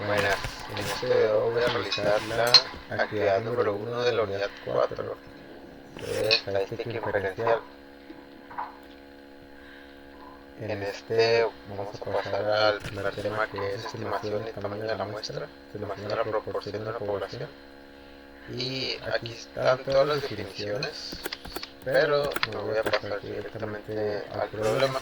Buenas, en este video voy a realizar la actividad número 1 de la unidad 4 de estadística inferencial. En este vamos a pasar al primer tema, que es estimación y tamaño de la muestra, estimación de la proporción de la población. Y aquí están todas las definiciones, pero me voy a pasar directamente al problema.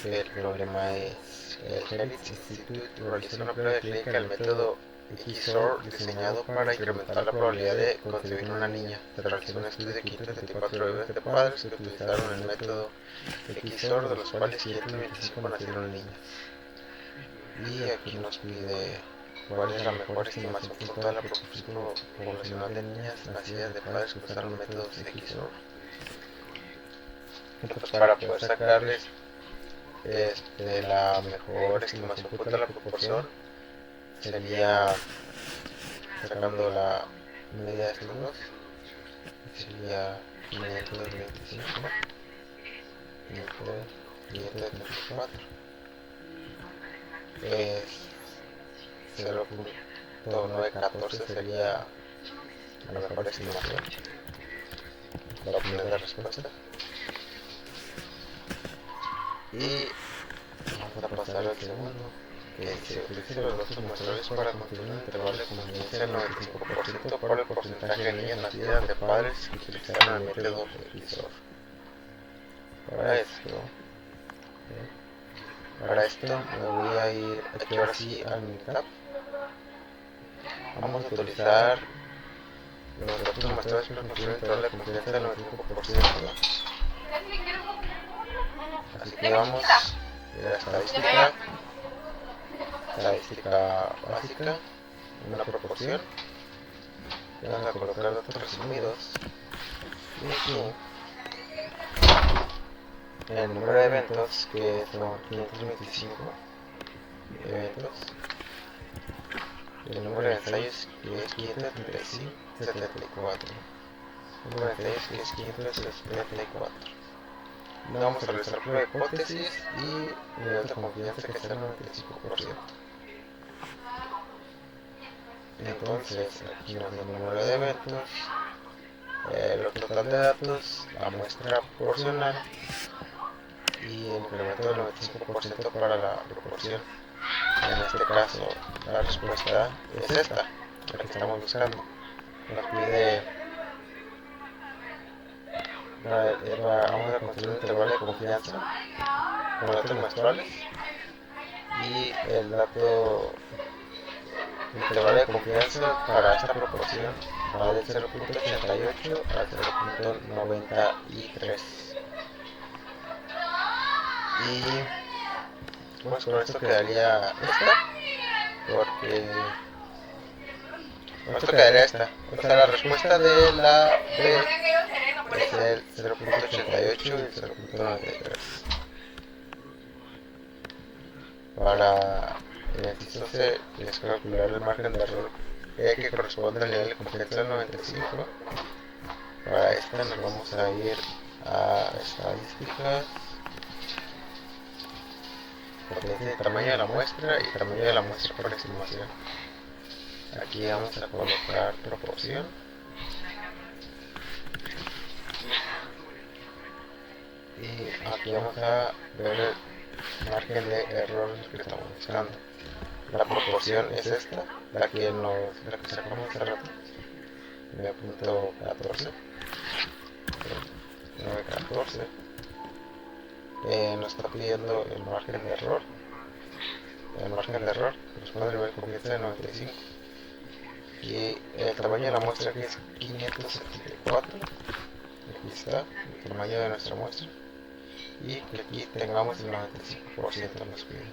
El problema es: el Helix Institute realiza una prueba clínica del método XOR diseñado para incrementar la probabilidad de concebir una niña. Se realizó un estudio de 574 bebés de padres que utilizaron el método XOR, de los cuales 125 nacieron niñas. Y aquí nos pide cuál es la mejor estimación puntual de la proporción poblacional de niñas nacidas de padres que usaron métodos XOR. Entonces, para poder sacarles la mejor estimación puntual de la proporción, sería sacando la media de estos dos, sería 525 entre 534, es 0.914, sería la mejor estimación. Voy a poner la respuesta y vamos a pasar al segundo, que dice: utiliza los datos muestrales para construir un intervalo de confianza del 95% por el porcentaje de niñas nacidas de padres que utilizaron el método XOR. Para esto me voy a ir aquí ahora sí al Minitab. Vamos a utilizar los datos muestrales para construir un intervalo de confianza del 95%. Así que vamos a ir a estadística básica, una proporción. Vamos a colocar datos resumidos. Y aquí el número de eventos, que son 525 eventos. El número de ensayos, que es 574. El número de ensayos, que es 574. Vamos a realizar prueba de hipótesis y nivel de confianza, que sea el 95%. Entonces, aquí nos da el número de eventos, el total de datos, la muestra proporcional y el incremento del 95% para la proporción. En este caso, la respuesta es esta, la que estamos buscando. Nos pide, vamos a construir un intervalo de confianza con datos muestrales, y el intervalo de confianza para esta proporción va de 0.88 a 0.93. Y pues con esto quedaría esta, porque con esto quedaría esta. O sea, la respuesta de la B es el 0.88 y el 0.93. Para el inciso C, es calcular el margen de error que corresponde al nivel de confianza del 95. Para esta nos vamos a ir a estadísticas, porque es el tamaño de la muestra y tamaño de la muestra por estimación. Aquí vamos a colocar proporción y aquí vamos a ver el margen de error que estamos buscando. La proporción es esta, la que sacamos hace rato, 9.14. 9.14. Nos está pidiendo el margen de error. El margen de error corresponde al nivel de confianza de 95. Y el tamaño de la muestra, que es 574. Aquí está el tamaño de nuestra muestra. Y que aquí tengamos el 95% de los pide.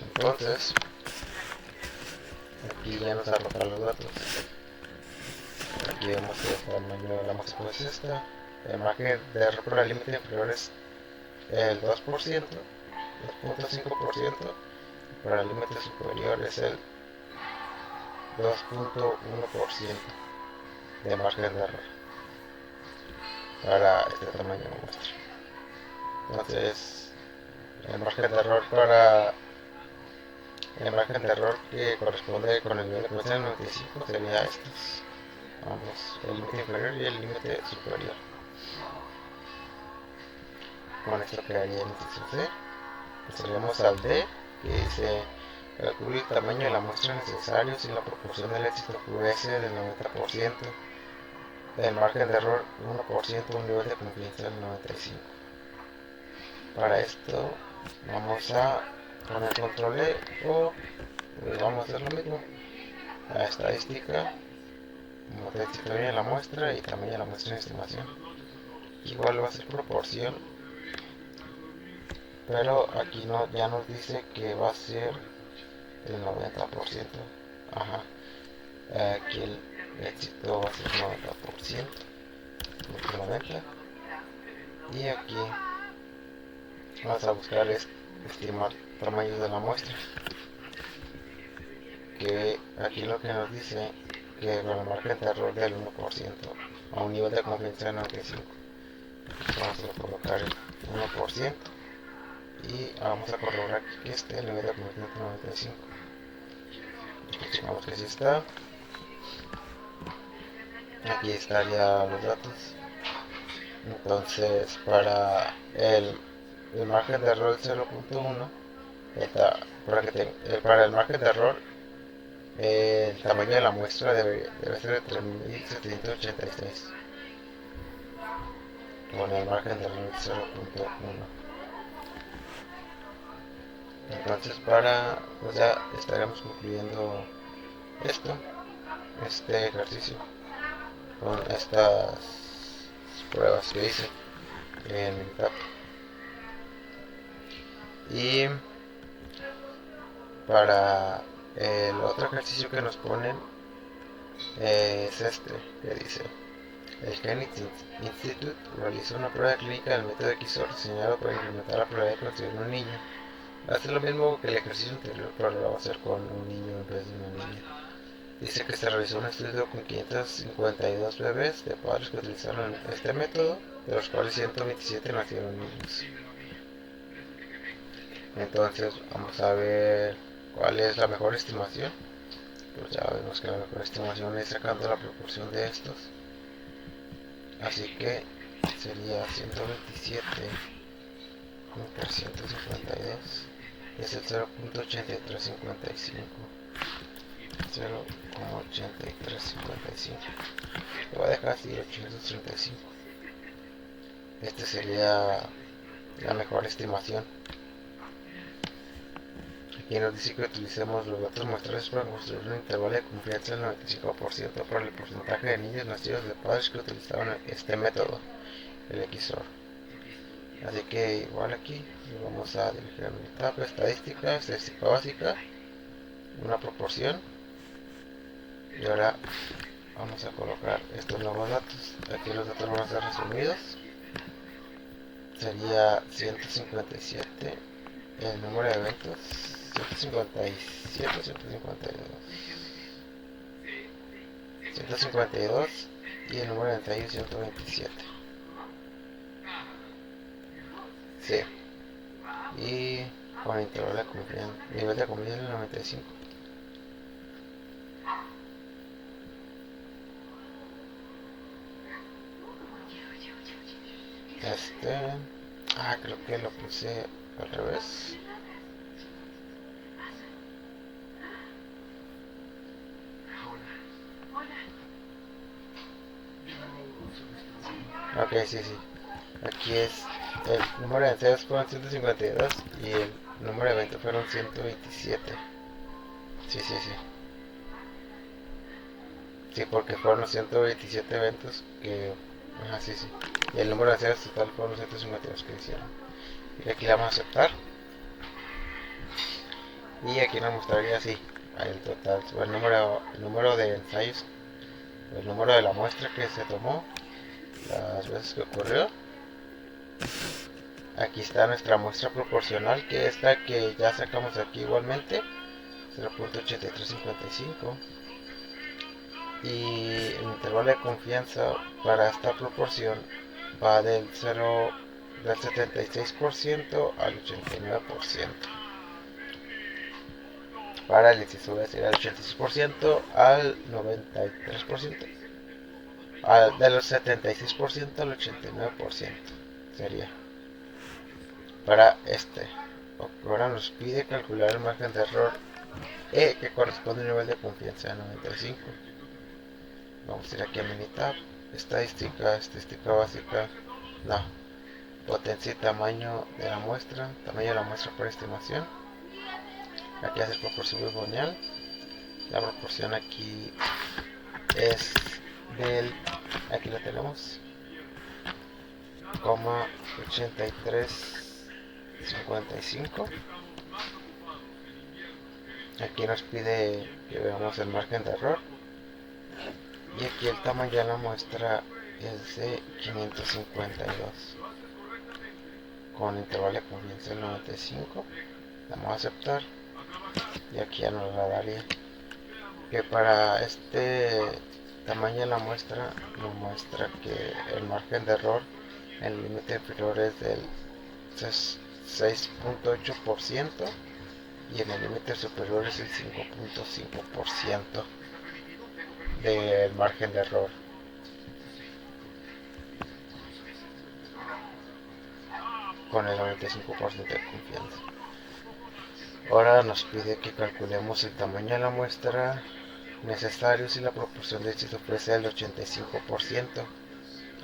Entonces, aquí ya nos arroja los datos. Aquí vemos que el tamaño de la muestra es esta. El margen de error por el límite inferior es el 2%, 2.5%. Para el límite superior es el 2.1% de margen de error para este tamaño de muestra. Entonces, el margen de error para El margen de error que corresponde con el nivel de confianza 95 sería estos. Ambos, el límite inferior y el límite superior. Con esto quedaría el inciso C. Pasaríamos al D, que dice: calcule el tamaño de la muestra necesario si la proporción del éxito QS del 90%, el margen de error 1%, un nivel de confianza del 95%. Para esto vamos a poner control E o vamos a hacer lo mismo. La estadística, tamaño de la muestra y tamaño de la muestra en estimación. Igual va a ser proporción, pero aquí no, ya nos dice que va a ser el 90%. Ajá. Aquí el éxito va a ser 90%. 90. Y aquí vamos a buscar estimar tamaños de la muestra. Que aquí lo que nos dice que con el margen de error del 1% a un nivel de confianza de 95. Vamos a colocar el 1% y vamos a corroborar que esté el nivel de confianza de 95. Checamos que sí está. Aquí estarían los datos. Entonces, para el margen de error 0.1, para el margen de error, el tamaño de la muestra debe ser de 3786 con el margen de error 0.1. Entonces, pues ya estaremos concluyendo este ejercicio con estas pruebas que hice en mi etapa. Y para el otro ejercicio que nos ponen es este, que dice: el Genix Institute realizó una prueba clínica del método XOR diseñado para implementar la probabilidad de construir un niño. Hace lo mismo que el ejercicio anterior, pero lo va a hacer con un niño en vez de una niña. Dice que se realizó un estudio con 552 bebés de padres que utilizaron este método, de los cuales 127 nacieron niños. Entonces vamos a ver cuál es la mejor estimación. Pues ya vemos que la mejor estimación es sacando la proporción de estos. Así que sería 127 entre 152, es el 0.8355. 0.8355. Lo voy a dejar así, 835. Este sería la mejor estimación. Aquí nos dice que utilicemos los datos muestrales para construir un intervalo de confianza del 95% para el porcentaje de niños nacidos de padres que utilizaban este método, el XOR. Así que igual aquí vamos a dirigir a mi etapa: estadística básica, una proporción. Y ahora vamos a colocar estos nuevos datos. Aquí los datos van a ser resumidos. Sería 157 el número de eventos, 152 y el número de ensayos 127. Sí. Y con intervalo de confianza, nivel de confianza 95. Creo que lo puse al revés. Ok, sí. Aquí es el número de ensayos fueron 152 y el número de eventos fueron 127. Sí. Sí, porque fueron los 127 eventos que... sí. Y el número de ensayos total fueron los 152 que hicieron. Y aquí le vamos a aceptar. Y aquí nos mostraría así el total, el número de ensayos, el número de la muestra que se tomó, las veces que ocurrió. Aquí está nuestra muestra proporcional, que es la que ya sacamos aquí igualmente, 0.8355. Y el intervalo de confianza para esta proporción va del 76% al 89%. para el inciso B sería del 86% al 93%. De los 76% al 89% sería para este. Ahora nos pide calcular el margen de error E, que corresponde a un nivel de confianza de 95. Vamos a ir aquí a Minitab, estadística básica, no, potencia y tamaño de la muestra, por estimación. Aquí hace proporción binomial. La proporción aquí es del, aquí la tenemos, 8355. Aquí nos pide que veamos el margen de error. Y aquí el tamaño de la muestra es de 552. Con intervalo de confianza del 95. Vamos a aceptar. Y aquí ya nos la daría. Que para este tamaño de la muestra nos muestra que el margen de error en el límite inferior es del 6.8% y en el límite superior es el 5.5% del margen de error. Con el 95% de confianza. Ahora nos pide que calculemos el tamaño de la muestra necesario si la proporción de éxito fuese del 85%.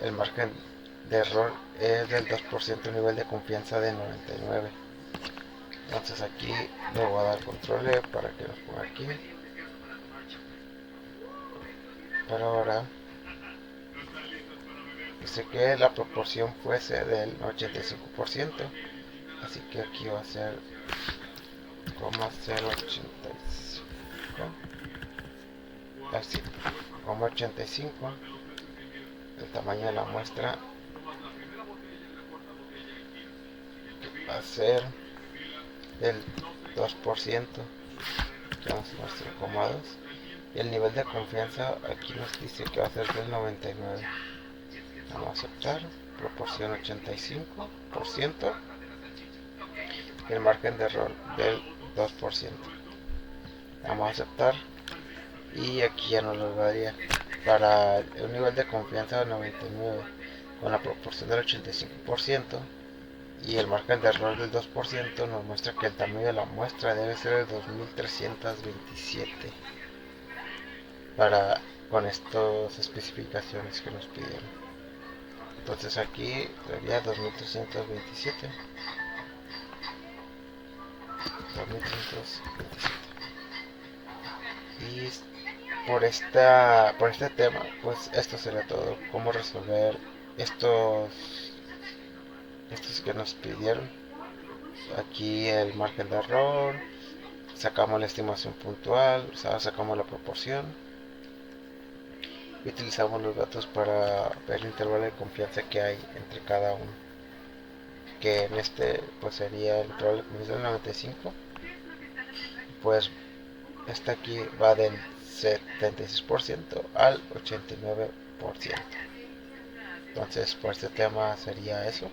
El margen de error es del 2%, nivel de confianza de 99. Entonces aquí le voy a dar control E para que nos ponga aquí. Pero ahora dice que la proporción fuese del 85%, así que aquí va a ser 0.085, así, 0.85. El tamaño de la muestra va a ser del 2%, que vamos a nuestro comados, y el nivel de confianza aquí nos dice que va a ser del 99. Vamos a aceptar, proporción 85%, y el margen de error del 2%. Vamos a aceptar, y aquí ya nos lo daría para un nivel de confianza de 99 con la proporción del 85% y el margen de error del 2%. Nos muestra que el tamaño de la muestra debe ser de 2327 con estas especificaciones que nos pidieron. Entonces aquí sería 2327. Y por este tema, pues esto será todo. Cómo resolver estos que nos pidieron. Aquí el margen de error, sacamos la estimación puntual, sacamos la proporción y utilizamos los datos para ver el intervalo de confianza que hay entre cada uno, que en este pues sería el intervalo de confianza del 95. Pues este aquí va del 76% al 89%. Entonces por este tema sería eso.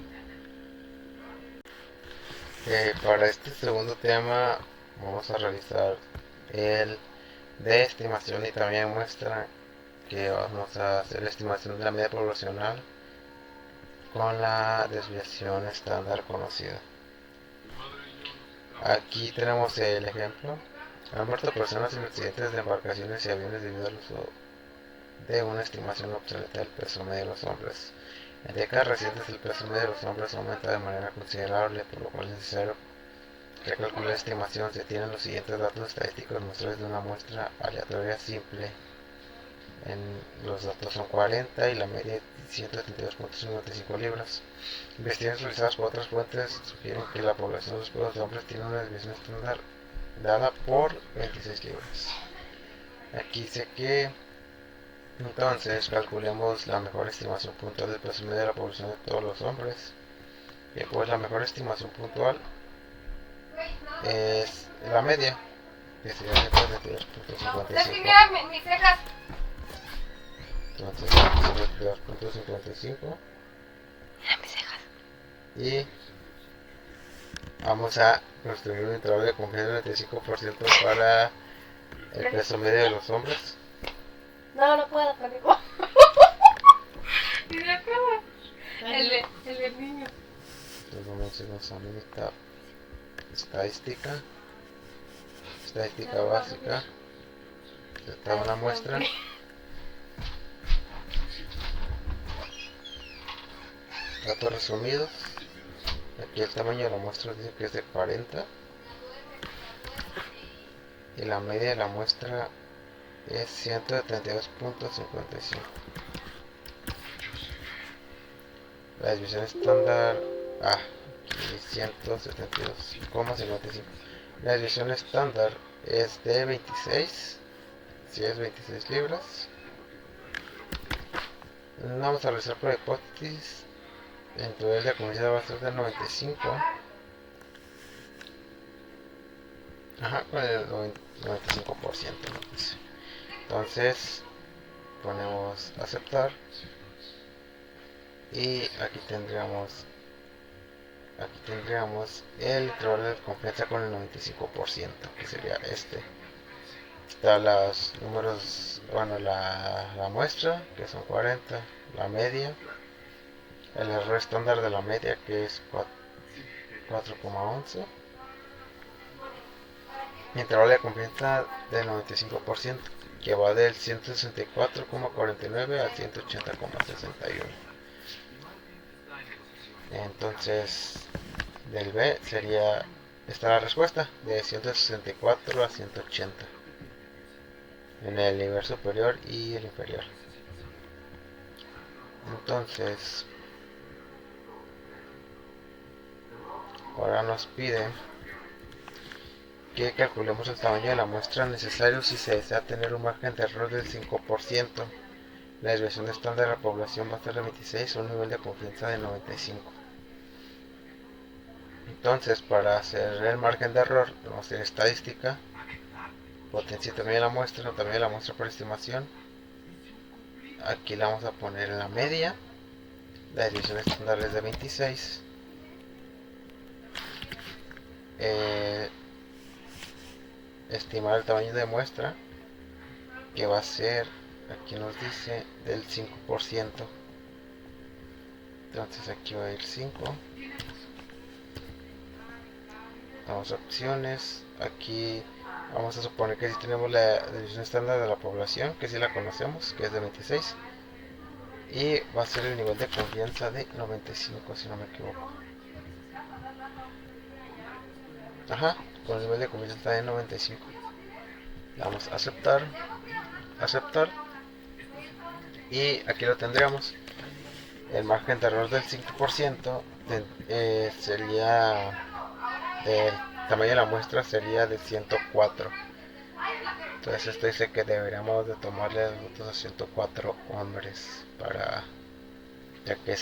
Para este segundo tema vamos a realizar el de estimación y también muestra, que vamos a hacer la estimación de la media poblacional con la desviación estándar conocida. Aquí tenemos el ejemplo. Han muerto personas en accidentes de embarcaciones y aviones debido al uso de una estimación obsoleta del peso medio de los hombres. En décadas recientes el peso medio de los hombres aumenta de manera considerable, por lo cual es necesario que calcule la estimación. Se tienen los siguientes datos estadísticos muestrados de una muestra aleatoria simple. Los datos son 40 y la media 172.55 libras. Investigaciones realizadas por otras fuentes sugieren que la población de los pueblos de hombres tiene una desviación estándar dada por 26 libras. Aquí dice que entonces calculemos la mejor estimación puntual del peso medio de la población de todos los hombres. Y pues la mejor estimación puntual es la media, que sería 22.55. Mis cejas. Entonces 22.55. Mira mis cejas. Y Vamos a construir un intervalo de confianza del 95% para el peso medio de los hombres. No, no puedo, conmigo. Y de acuerdo. El del niño. Entonces vamos a irnos a esta estadística. Estadística básica. Está una muestra. Datos resumidos. Aquí el tamaño de la muestra dice que es de 40. Y la media de la muestra es 172.55. La desviación estándar. Aquí 172,55. La desviación estándar es de 26. Si es 26 libras. Vamos a realizar por hipótesis. El nivel de comunidad va a ser del 95. Con el 95%. Entonces ponemos aceptar. Y aquí tendríamos el intervalo de confianza con el 95%, que sería este. Está los números, bueno, la muestra, que son 40, la media, el error estándar de la media, que es 4,11, y intervalo de confianza del 95%, que va del 164,49 al 180,61. Entonces, del B sería esta la respuesta, de 164 a 180 en el nivel superior y el inferior. Entonces, ahora nos pide que calculemos el tamaño de la muestra necesario si se desea tener un margen de error del 5%. La desviación estándar de la población va a ser de 26 o un nivel de confianza de 95. Entonces, para hacer el margen de error, vamos a hacer estadística, potencia también la muestra, también la muestra por estimación. Aquí la vamos a poner en la media. La desviación estándar es de 26. Estimar el tamaño de muestra, que va a ser, aquí nos dice, del 5%. Entonces aquí va a ir 5. Damos opciones. Aquí vamos a suponer que si tenemos la desviación estándar de la población, que si la conocemos, que es de 26. Y va a ser el nivel de confianza de 95, si no me equivoco. Con el nivel de confianza de 95. Damos a aceptar. Aceptar. Y aquí lo tendríamos. El margen de error del 5% sería, el tamaño de la muestra sería de 104. Entonces esto dice que deberíamos de tomarle los votos a 104 hombres, para, ya que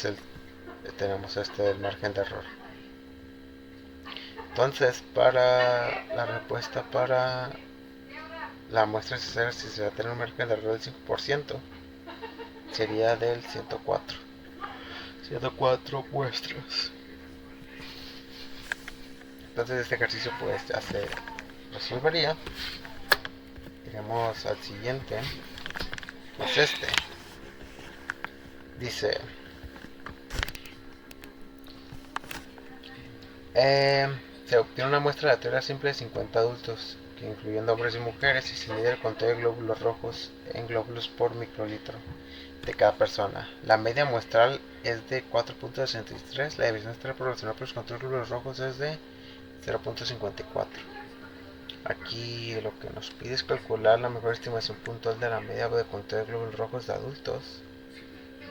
tenemos del margen de error. Entonces, para la respuesta para la muestra necesaria, si se va a tener un margen de error del 5%, sería del 104 muestras. Entonces este ejercicio pues ya se resolvería. Iremos al siguiente, que es este. Dice, se obtiene una muestra aleatoria simple de 50 adultos, que incluyendo hombres y mujeres, y se mide el conteo de glóbulos rojos en glóbulos por microlitro de cada persona. La media muestral es de 4.63, la división estándar proporcional por los conteos de glóbulos rojos es de 0.54. Aquí lo que nos pide es calcular la mejor estimación puntual de la media de conteo de glóbulos rojos de adultos,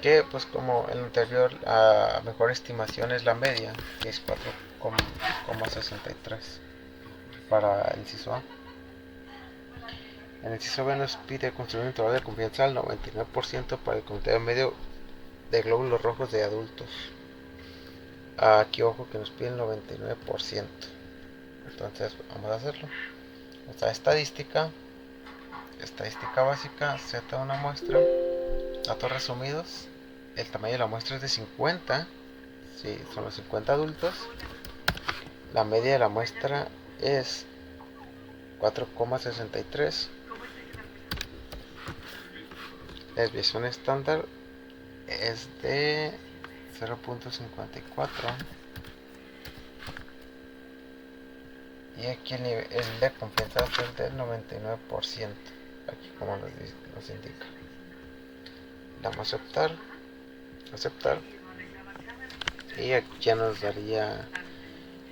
que pues como el anterior, la mejor estimación es la media, que es 4,63 para el inciso A. El inciso B nos pide construir un intervalo de confianza al 99% para el conteo medio de glóbulos rojos de adultos. Aquí ojo que nos piden 99%. Entonces vamos a hacerlo. Esta estadística básica, Z una muestra, datos resumidos. El tamaño de la muestra es de 50, sí, son los 50 adultos. La media de la muestra es 4,63. La desviación estándar es de 0,54. Y aquí el nivel de confianza va a ser del 99%. Aquí como nos indica. Damos a aceptar. Y aquí ya nos daría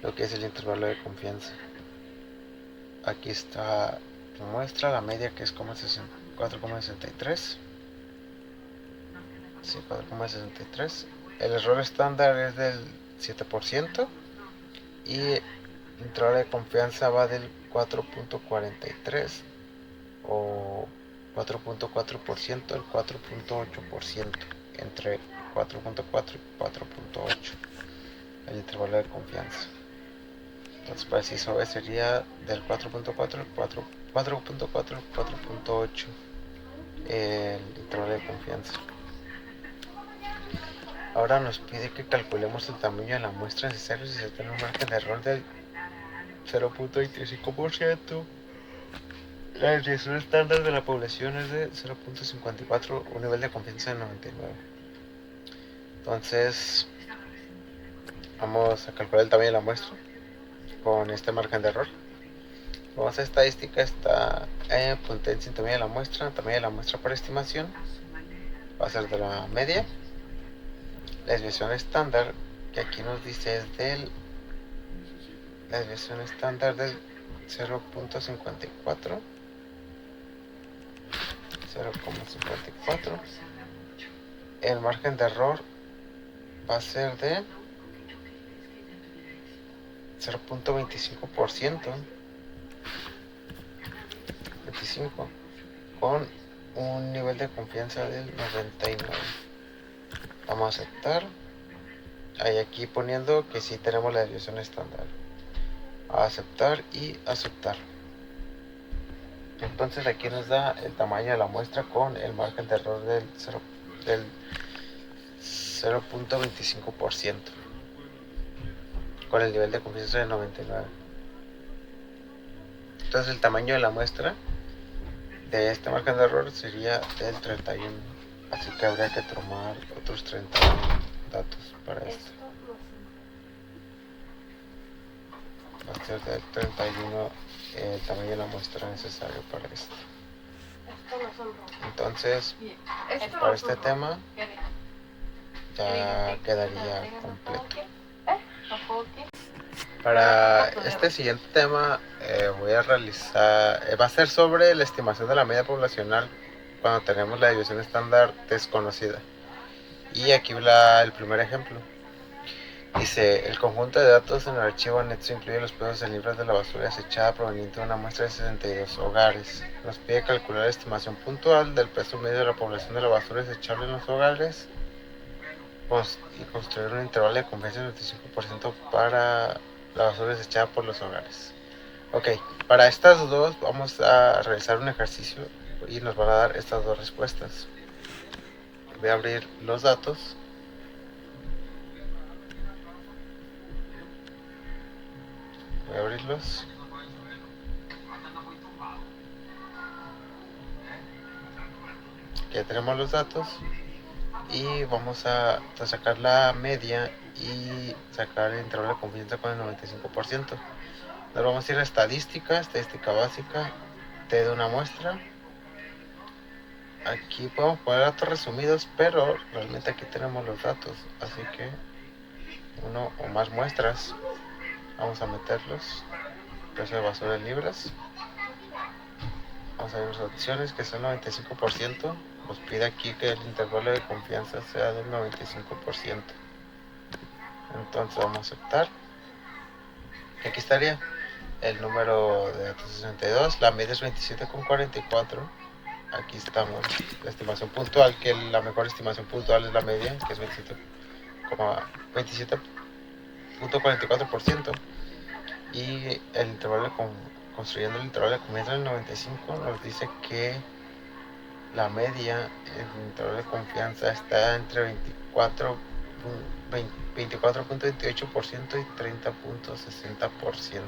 lo que es el intervalo de confianza. Aquí está la muestra, la media que es 4,63. Sí, 4,63. El error estándar es del 7%. Y el intervalo de confianza va del 4,43 o 4,4% al 4,8%, entre 4,4 y 4,8 el intervalo de confianza. Entonces, para inciso B sería del 4,4 al 4,4 al 4,8 el intervalo de confianza. Ahora nos pide que calculemos el tamaño de la muestra necesario si se tiene un margen de error del 0,25%. La desviación estándar de la población es de 0,54, un nivel de confianza de 99. Entonces, vamos a calcular el tamaño de la muestra con este margen de error. Vamos a estadística, está potencia en tamaño de la muestra por estimación, va a ser de la media. La desviación estándar, que aquí nos dice es la desviación estándar del 0,54. El margen de error va a ser de 0,25%, 25, con un nivel de confianza del 99. Vamos a aceptar. Hay aquí poniendo que sí tenemos la desviación estándar. A aceptar y aceptar. Entonces aquí nos da el tamaño de la muestra con el margen de error del 0,25%, con el nivel de confianza de 99. Entonces el tamaño de la muestra de este margen de error sería del 31. Así que habría que tomar otros 31 datos para esto. Va a ser del 31 el tamaño de la muestra necesario para esto. Entonces, para este tema ya quedaría completo. Para este siguiente tema voy a realizar, va a ser sobre la estimación de la media poblacional cuando tenemos la desviación estándar desconocida. Y aquí va el primer ejemplo. Dice, el conjunto de datos en el archivo anexo incluye los pesos en libras de la basura desechada proveniente de una muestra de 62 hogares. Nos pide calcular la estimación puntual del peso medio de la población de la basura desechable en los hogares y construir un intervalo de confianza del 25% para la basura desechada por los hogares. Ok, para estas dos vamos a realizar un ejercicio y nos van a dar estas dos respuestas. Voy a abrir los datos. Voy a abrirlos. Ya tenemos los datos y vamos a sacar la media y sacar el intervalo de confianza con el 95%. Nos vamos a ir a estadística básica, T de una muestra. Aquí podemos poner datos resumidos, pero realmente aquí tenemos los datos, así que uno o más muestras. Vamos a meterlos. Peso de basura en libras. Vamos a ver las opciones que son 95%. Nos pide aquí que el intervalo de confianza sea del 95%. Entonces vamos a aceptar. Y aquí estaría el número de datos 62. La media es 27,44. Aquí estamos. La estimación puntual, que la mejor estimación puntual es la media, que es 27,44%. Y el intervalo construyendo el intervalo de confianza del 95 nos dice que la media, el intervalo de confianza está entre 24.28% y 30.60%.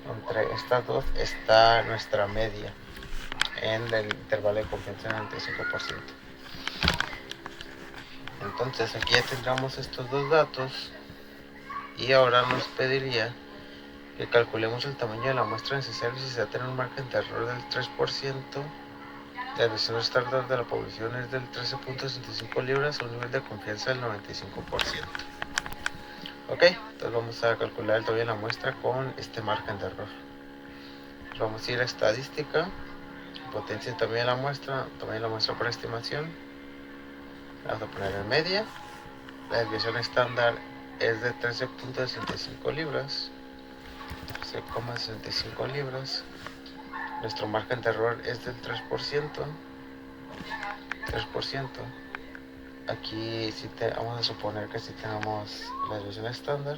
Entre estas dos está nuestra media en el intervalo de confianza del 95%. Entonces aquí ya tendremos estos dos datos y ahora nos pediría que calculemos el tamaño de la muestra necesaria si se va a tener un margen de error del 3%. La desviación estándar de la población es del 13.65 libras a un nivel de confianza del 95%. Ok, entonces vamos a calcular el tamaño de la muestra con este margen de error. Vamos a ir a estadística, potencia del tamaño de la muestra por estimación. Vamos a poner en media. La desviación estándar es de 13.65 libras. 13,65 libras. Nuestro margen de error es del 3%. Aquí vamos a suponer que sí tenemos la desviación estándar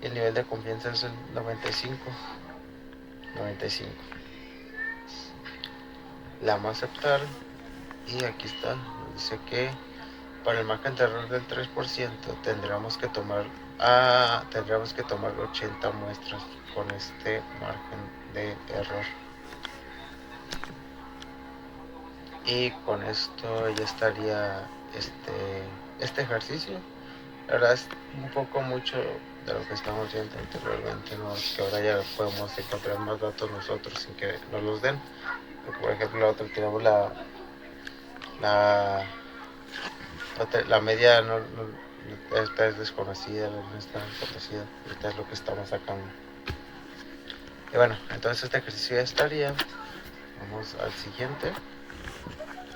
y el nivel de confianza es el 95. Le vamos a aceptar y aquí está, dice que para el margen de error del 3% tendríamos que tomar 80 muestras con este margen de error. Y con esto ya estaría este ejercicio. La verdad es un poco mucho de lo que estamos viendo anteriormente, ¿no? Que ahora ya podemos encontrar más datos nosotros sin que nos los den. Porque, por ejemplo, la otra tenemos la media esta es desconocida, no está conocida. Esta es lo que estamos sacando. Y bueno, entonces este ejercicio ya estaría. Vamos al siguiente,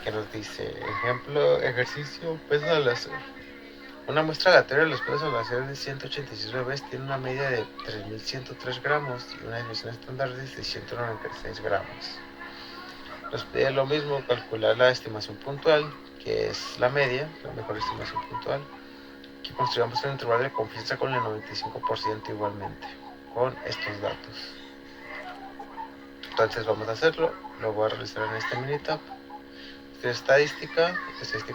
que nos dice, ejemplo, ejercicio, peso al hacer. Una muestra aleatoria de los pesos al hacer de 186 bebés tiene una media de 3.103 gramos y una desviación estándar de 696 gramos. Nos pide lo mismo, calcular la estimación puntual, que es la media, la mejor estimación puntual, que construyamos un intervalo de confianza con el 95% igualmente, con estos datos. Entonces vamos a hacerlo, lo voy a realizar en este Minitab. Estadística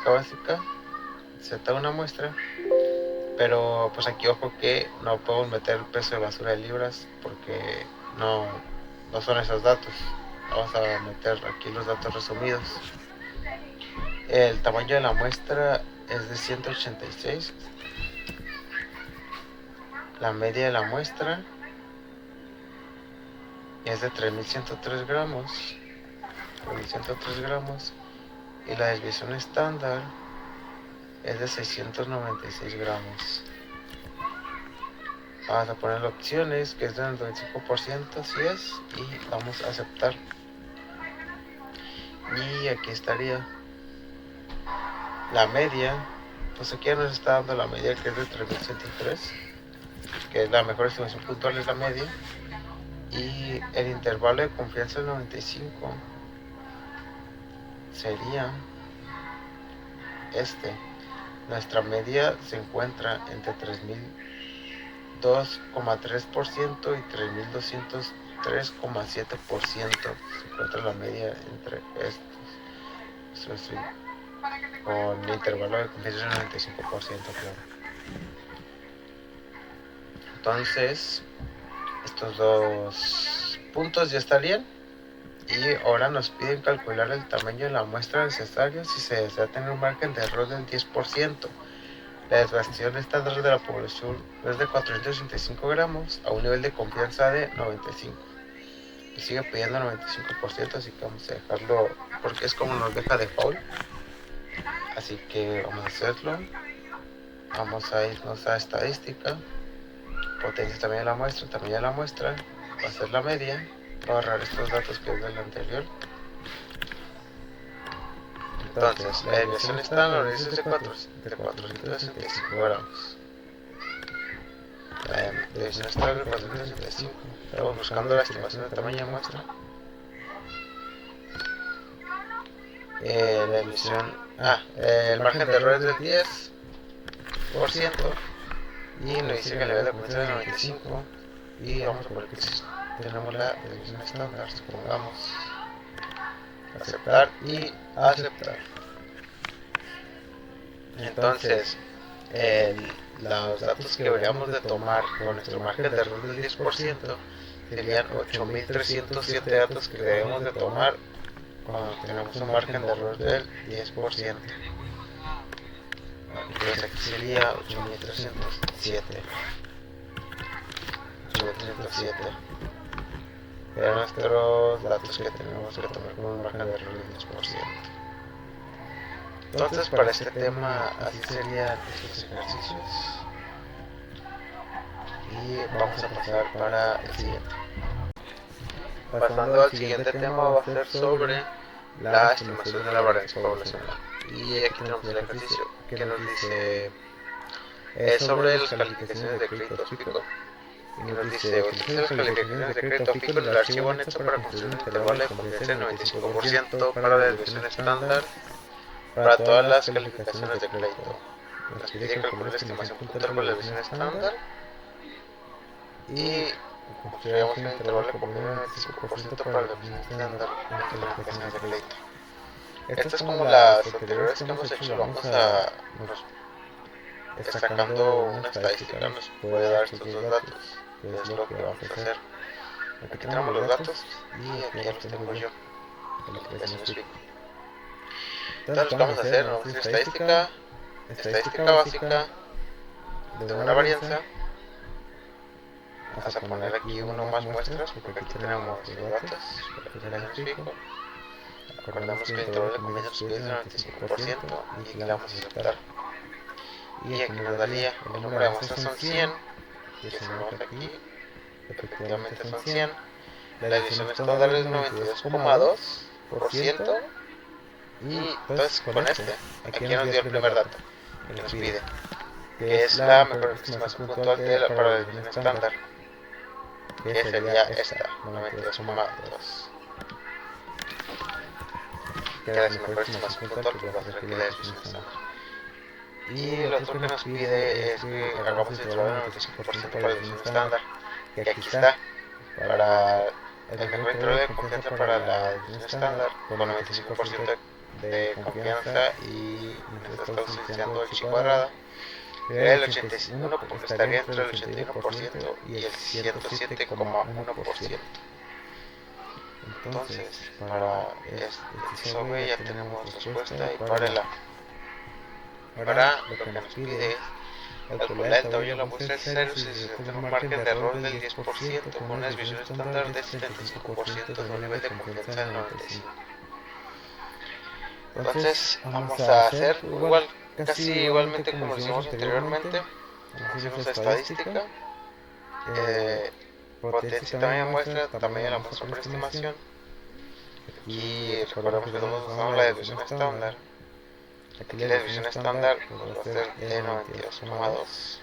básica, Z una muestra, pero pues aquí ojo que no podemos meter el peso de basura de libras porque no son esos datos. Vamos a meter aquí los datos resumidos. El tamaño de la muestra es de 186. La media de la muestra es de 3.103 gramos. Y la desviación estándar es de 696 gramos. Vamos a poner opciones, que es del 95%, si es, y vamos a aceptar. Y aquí estaría la media. Pues aquí ya nos está dando la media, que es de 3.103, que es la mejor estimación puntual, es la media. Y el intervalo de confianza del 95 sería nuestra media se encuentra entre 3.002,3% y 3.203,7%. Se encuentra la media entre estos. Eso sí, con el intervalo de confianza del 95%, claro. Entonces, estos dos puntos ya estarían. Y ahora nos piden calcular el tamaño de la muestra necesaria si se desea tener un margen de error del 10%. La desviación estándar de la población es de 465 gramos a un nivel de confianza de 95. Y sigue pidiendo 95%, así que vamos a dejarlo porque es como nos deja default. Así que vamos a hacerlo. Vamos a irnos a estadística, potencia tamaño de la muestra, va a ser la media. Voy a borrar estos datos que es del anterior. Entonces, la desviación estándar es de 465 gramos. La desviación estándar es de 465. Estamos buscando la estimación del tamaño de muestra. El margen de error es del 10%. Y nos dice que el nivel de confianza es del 95. Y vamos a poner que tenemos la desviación estándar. Supongamos aceptar y aceptar. Entonces, los datos que deberíamos de tomar con nuestro margen de error del 10% serían 8.307 datos que debemos de tomar cuando tenemos un margen de error del 10%. Entonces aquí sería 8.307. 8.307 eran nuestros datos que tenemos que tomar con un margen de error del 10%. Entonces para este tema así serían estos ejercicios. Y vamos a pasar para el siguiente. Pasando al siguiente tema va a ser sobre la estimación de la varianza poblacional. Y aquí tenemos el ejercicio que nos dice sobre las calificaciones de crédito FICO. Y nos dice, utilice las calificaciones de crédito FICO en el archivo anexo para construir un intervalo de confianza del 95% para la desviación estándar para todas las calificaciones de crédito. Nos pide calcular la estimación puntual para la desviación estándar y construyamos un intervalo de confianza del 95% para la desviación estándar en las calificaciones de crédito. Esto es como las anteriores que hemos hecho, vamos a sacando una estadística, nos puede dar estos dos datos, que es lo que vamos a hacer. Aquí tenemos los datos y aquí ya los tengo yo. Entonces lo que vamos a hacer, vamos a hacer estadística básica de una varianza. Vamos a poner aquí uno más muestras, porque aquí tenemos los datos, para que se nos fijo. Acordamos que el intervalo de confianza es del 95% y le damos a aceptar. Y aquí nos daría, el número de muestras son 100, y si vemos aquí, efectivamente son 100. La desviación estándar es 92,2%. Y entonces con aquí nos dio el primer dato que nos pide, que es la mejor estimación puntual para la desviación estándar, que sería esta, 92,2. Que es la mejor estimación puntual, pues va a ser aquí la desviación estándar. Y lo otro que nos pide es que hagamos el intervalo del 95% para la desviación estándar, que aquí está, para el mejor intervalo de confianza para la desviación estándar, con 95% de confianza y nos está ausenciando el chi cuadrada. El 81 estaría entre el 81% y el 107,1%. Entonces, para este sobre ya tenemos respuesta y para el A. Ahora lo que nos pide es calcular el tamaño de la muestra de cero si se tiene un margen de error del 10% con una desviación estándar de 75% de un nivel de confianza del 95%. Entonces vamos a hacer igual, casi igualmente como lo hicimos anteriormente. Hacemos estadística, potencia y tamaño de muestra, tamaño de la muestra por estimación. Aquí recordemos que estamos usando la desviación estándar. Aquí la desviación estándar va a ser de 92,2.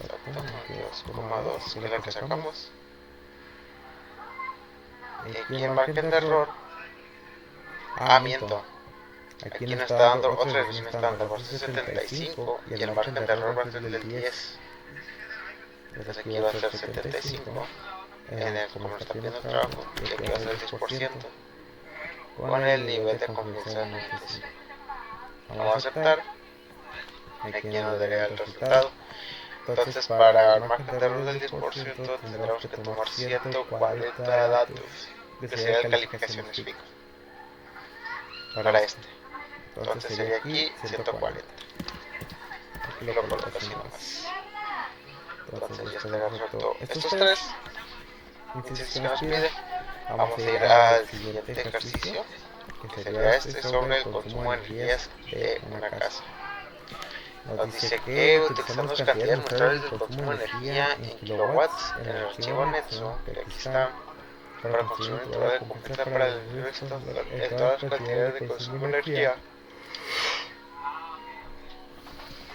92,2, que es la que sacamos. Y aquí el margen de error. Miento. Aquí nos está dando otra desviación estándar, va a ser 75 y el margen de error va a ser del 10. Entonces aquí va a ser 75 como nos está pidiendo el trabajo, y aquí va a ser el 10% con el nivel de confianza del 95. Vamos a aceptar. Aquí nos daría el resultado. Entonces para el margen de error del 10% tendremos que tomar 140 datos, que serían calificaciones FICO para este. Entonces sería aquí 140. Aquí lo coloco así nomás. Entonces ya está resuelto estos tres incisos que nos pide. Vamos a ir al siguiente ejercicio, que sería este sobre el consumo de energías de una casa. Nos dice que utilizando las cantidades muestrales del consumo de energía en kilowatts en el archivo anexo, que aquí está, para construir un intervalo de confianza para el resto de todas las cantidades de consumo de energía.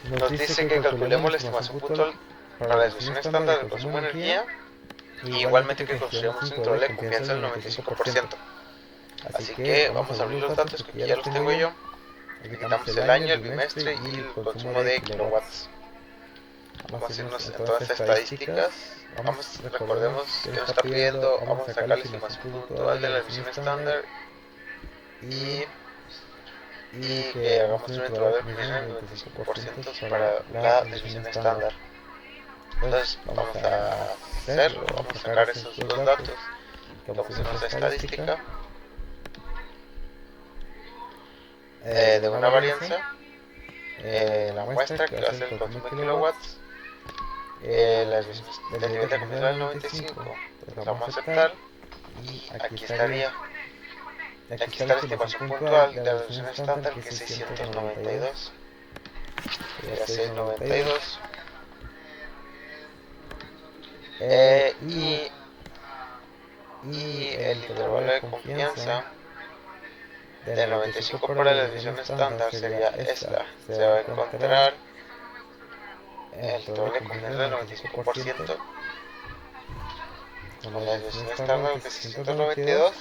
Nos dice que calculemos la estimación puntual para la desviación estándar del consumo de energía y igualmente que construyamos un intervalo de confianza del 95%. Así que vamos a abrir los datos que ya los tengo yo. Aquí quitamos el año, el bimestre y el consumo de kilowatts. Vamos a irnos en todas las estadísticas. Recordemos que nos está pidiendo, vamos a sacar la estimación puntual de la desviación estándar y y que hagamos un intervalo de confianza del 95% para la desviación estándar. Entonces vamos a hacerlo, vamos a sacar esos dos datos que vamos a hacer nuestra estadística de una varianza, la muestra que va a ser 4.000 kilowatts, el nivel de confianza del 95, pues lo vamos a aceptar y aquí estaría. Aquí está la estimación puntual de la desviación estándar, que es 692. Sería 692. Y el intervalo de confianza del 95 para la desviación estándar sería esta. Se va a encontrar el intervalo de confianza del 95% con la desviación estándar que es 692.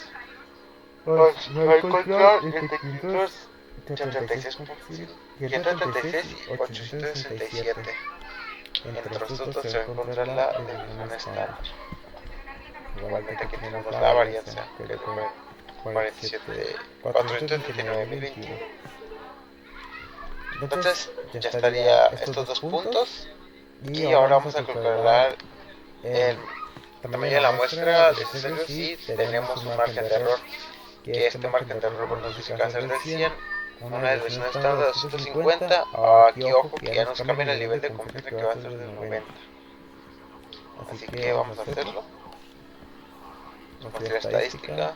Pues va a encontrar entre 536 y 867. Entre estos dos se va a encontrar la desviación estándar. Igualmente aquí tenemos la varianza, que es 439.021. Entonces ya estaría estos dos puntos. Y ahora vamos a calcular el tamaño de la muestra de cero si tenemos un margen de error. Que este margen de error nos dice que va a ser del 100, una desviación estándar de 250. Aquí ojo que ya nos cambia el nivel de confianza, que va a ser del 90. Así que vamos a hacerlo. Vamos a hacer estadística,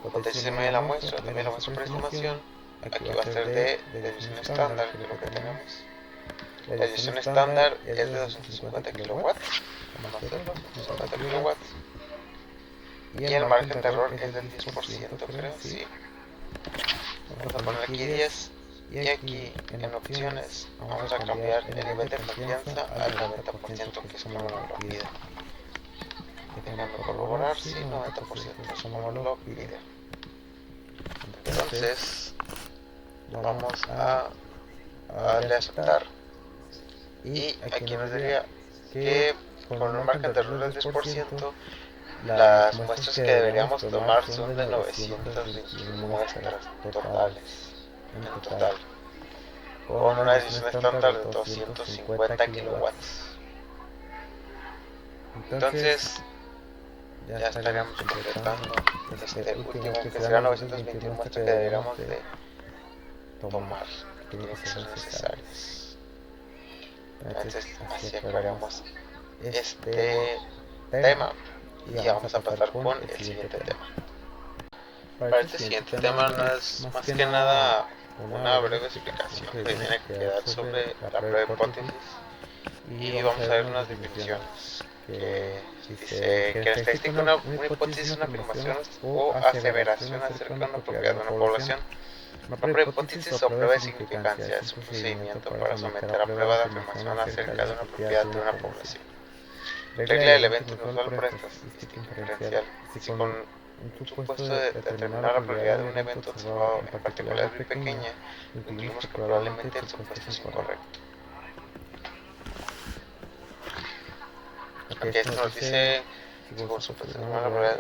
potencia de la muestra, también la muestra por estimación. Aquí va a ser de desviación estándar, que es lo que tenemos. La desviación estándar es de 250 kilowatts. Vamos a hacerlo, 250 kilowatts. Y el margen de error es del 10%, creo, sí. Vamos a poner aquí 10. Y aquí en opciones vamos a cambiar el nivel de confianza al 90%, que es como lo pide. Déjenme corroborar, sí, 90%, como lo pide. Entonces vamos a darle a aceptar. Y aquí nos diría que con un margen de error del 10%, las muestras que deberíamos tomar son de 921 muestras totales, en total, con una desviación estándar de 250 kilowatts. Entonces ya estaríamos completando este último, que será 921 muestras que deberíamos de tomar, que tienen que ser necesarias. Entonces así acabaríamos este tema. Y vamos a pasar con el siguiente tema. Para este siguiente tema no es más que nada una breve explicación que tiene que dar sobre la prueba de hipótesis. Y vamos a ver unas definiciones que dice que la estadística una hipótesis es una afirmación o aseveración acerca de una propiedad de una población. Una prueba de hipótesis o prueba de significancia es un procedimiento para someter a prueba de afirmación acerca de una propiedad de una población. Regla del evento inusual por estadística inferencial. Si con un supuesto de determinar la probabilidad de un evento observado en particular muy pequeña, incluimos que probablemente el supuesto es incorrecto. Ok, esto nos dice si con supuesto de una probabilidad.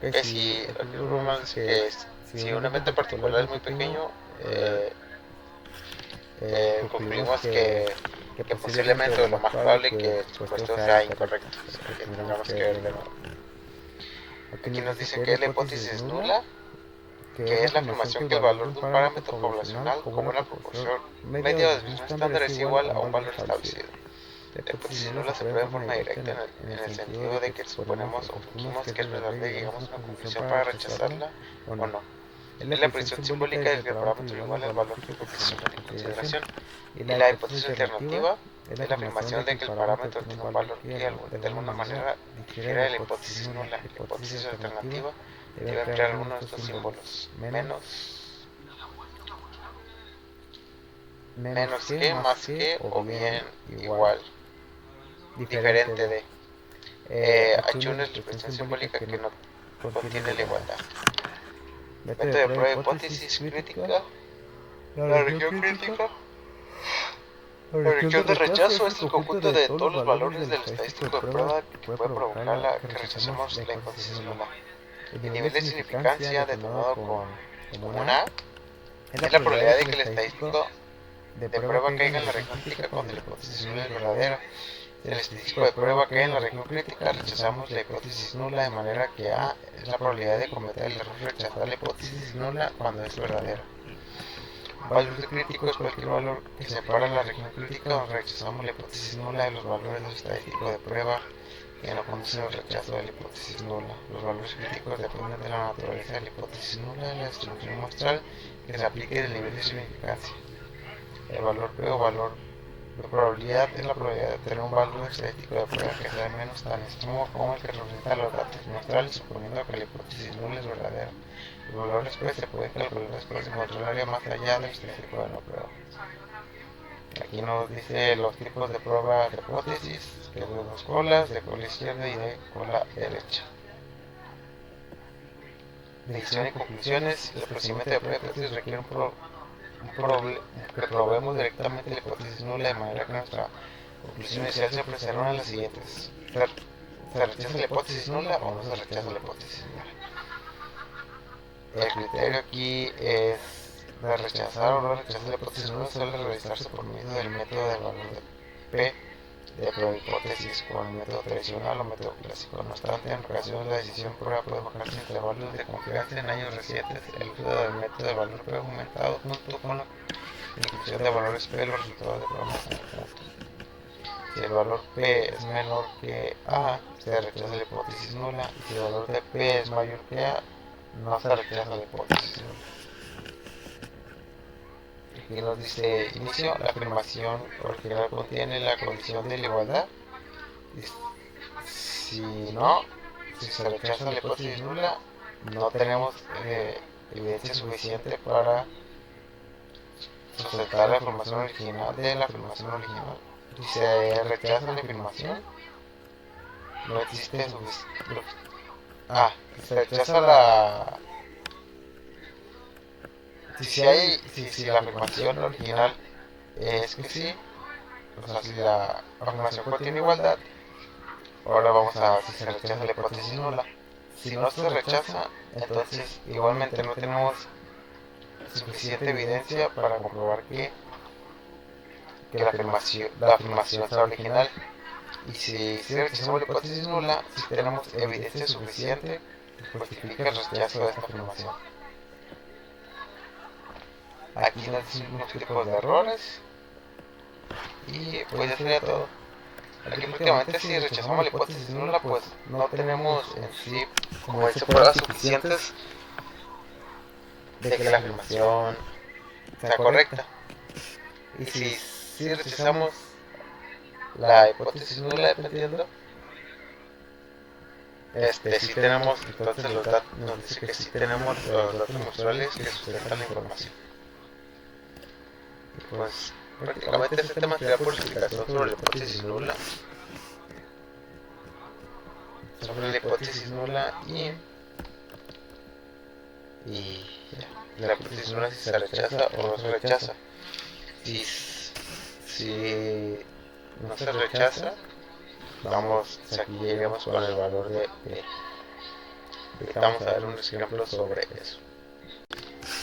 Ok, si si un evento particular es muy pequeño, concluimos que posiblemente lo más probable que el supuesto sea incorrecto, que tendríamos que ver de nuevo. Aquí nos dice que la hipótesis nula, que es la afirmación que el valor de un parámetro poblacional como una proporción media de desviación estándar es igual a un valor establecido. La hipótesis nula se prueba de forma directa en el sentido de que suponemos o fingimos que es verdadera y llegamos a una conclusión para rechazarla o no. Es la predicción simbólica del que el parámetro igual al valor que proporciona en consideración. Y la hipótesis alternativa es la afirmación de que el parámetro tiene un valor que de alguna manera difiere de la hipótesis nula. La hipótesis alternativa debe emplear alguno de estos símbolos: menos que, más que o bien igual, diferente de. H1 es la expresión simbólica que no contiene la igualdad. Método de prueba de hipótesis crítica. La región crítica. La región de rechazo es el conjunto de todos los valores del estadístico de prueba que puede provocar que rechacemos la hipótesis nula. El nivel de significancia determinado con como una A, es la probabilidad de que el estadístico de prueba caiga en la región crítica cuando la hipótesis nula es verdadera. Si el estadístico de prueba cae en la región crítica, rechazamos la hipótesis nula, de manera que A es la probabilidad de cometer el error de rechazar la hipótesis nula cuando es verdadera. Valor de crítico es cualquier valor que separa la región crítica donde rechazamos la hipótesis nula de los valores del estadístico de prueba que no conducen al rechazo de la hipótesis nula. Los valores críticos dependen de la naturaleza de la hipótesis nula, de la distribución muestral que se aplique y del nivel de significancia. El valor P o valor de probabilidad es la probabilidad de tener un valor estadístico de prueba que sea menos tan extremo como el que representa los datos muestrales, suponiendo que la hipótesis nula es verdadera. Los valores P se pueden calcular después de encontrar el área más allá del estadístico de la prueba. Aquí nos dice los tipos de prueba de hipótesis, que es de dos colas, de cola izquierda y de cola derecha. Predicción y conclusiones. El procedimiento de prueba de hipótesis requiere que probemos directamente la hipótesis nula, de manera que nuestra conclusión inicial siempre será una de las siguientes: ¿se rechaza la hipótesis nula o no se rechaza la hipótesis nula? El criterio aquí es de rechazar o no rechazar la hipótesis nula suele realizarse por medio del método del valor de P de prueba de hipótesis, como el método tradicional o método clásico. No obstante, en ocasiones la decisión prueba puede bajarse entre valores de confianza. En años recientes, el uso del método de valor P ha aumentado junto con la inclusión de valores P, los resultados de prueba más importantes. Si el valor P es menor que A, se rechaza la hipótesis nula, y si el valor de P es mayor que A, no se rechaza la hipótesis nula. Aquí nos dice: inicio, la afirmación original contiene la condición de la igualdad. Si se rechaza la hipótesis nula, no tenemos evidencia suficiente para sustentar la afirmación original de la afirmación original. Si se rechaza la afirmación, no existe suficiente. Se rechaza la. Si la afirmación original es que sí, o sea, si la afirmación contiene igualdad, ahora vamos a si se rechaza la hipótesis nula. Si no se rechaza, entonces igualmente no tenemos suficiente evidencia para comprobar que la afirmación sea original. Y si rechazamos la hipótesis nula, si tenemos evidencia suficiente que justifique el rechazo de esta afirmación. Aquí nos dicen unos tipos de errores. Y pues ya sería todo. Aquí prácticamente si rechazamos la hipótesis nula, pues no tenemos en sí, como dice, pruebas suficientes de que la afirmación sea correcta. Y si rechazamos la hipótesis nula, dependiendo, si tenemos, entonces los datos nos dice que sí tenemos los datos muestrales que sustentan la información. Y pues prácticamente este tema sería por explicación sobre la hipótesis nula. Y ya, la hipótesis nula si se rechaza o no se rechaza. Si no se rechaza, aquí llegamos con el valor de P. Ahorita vamos a ver unos ejemplos sobre eso.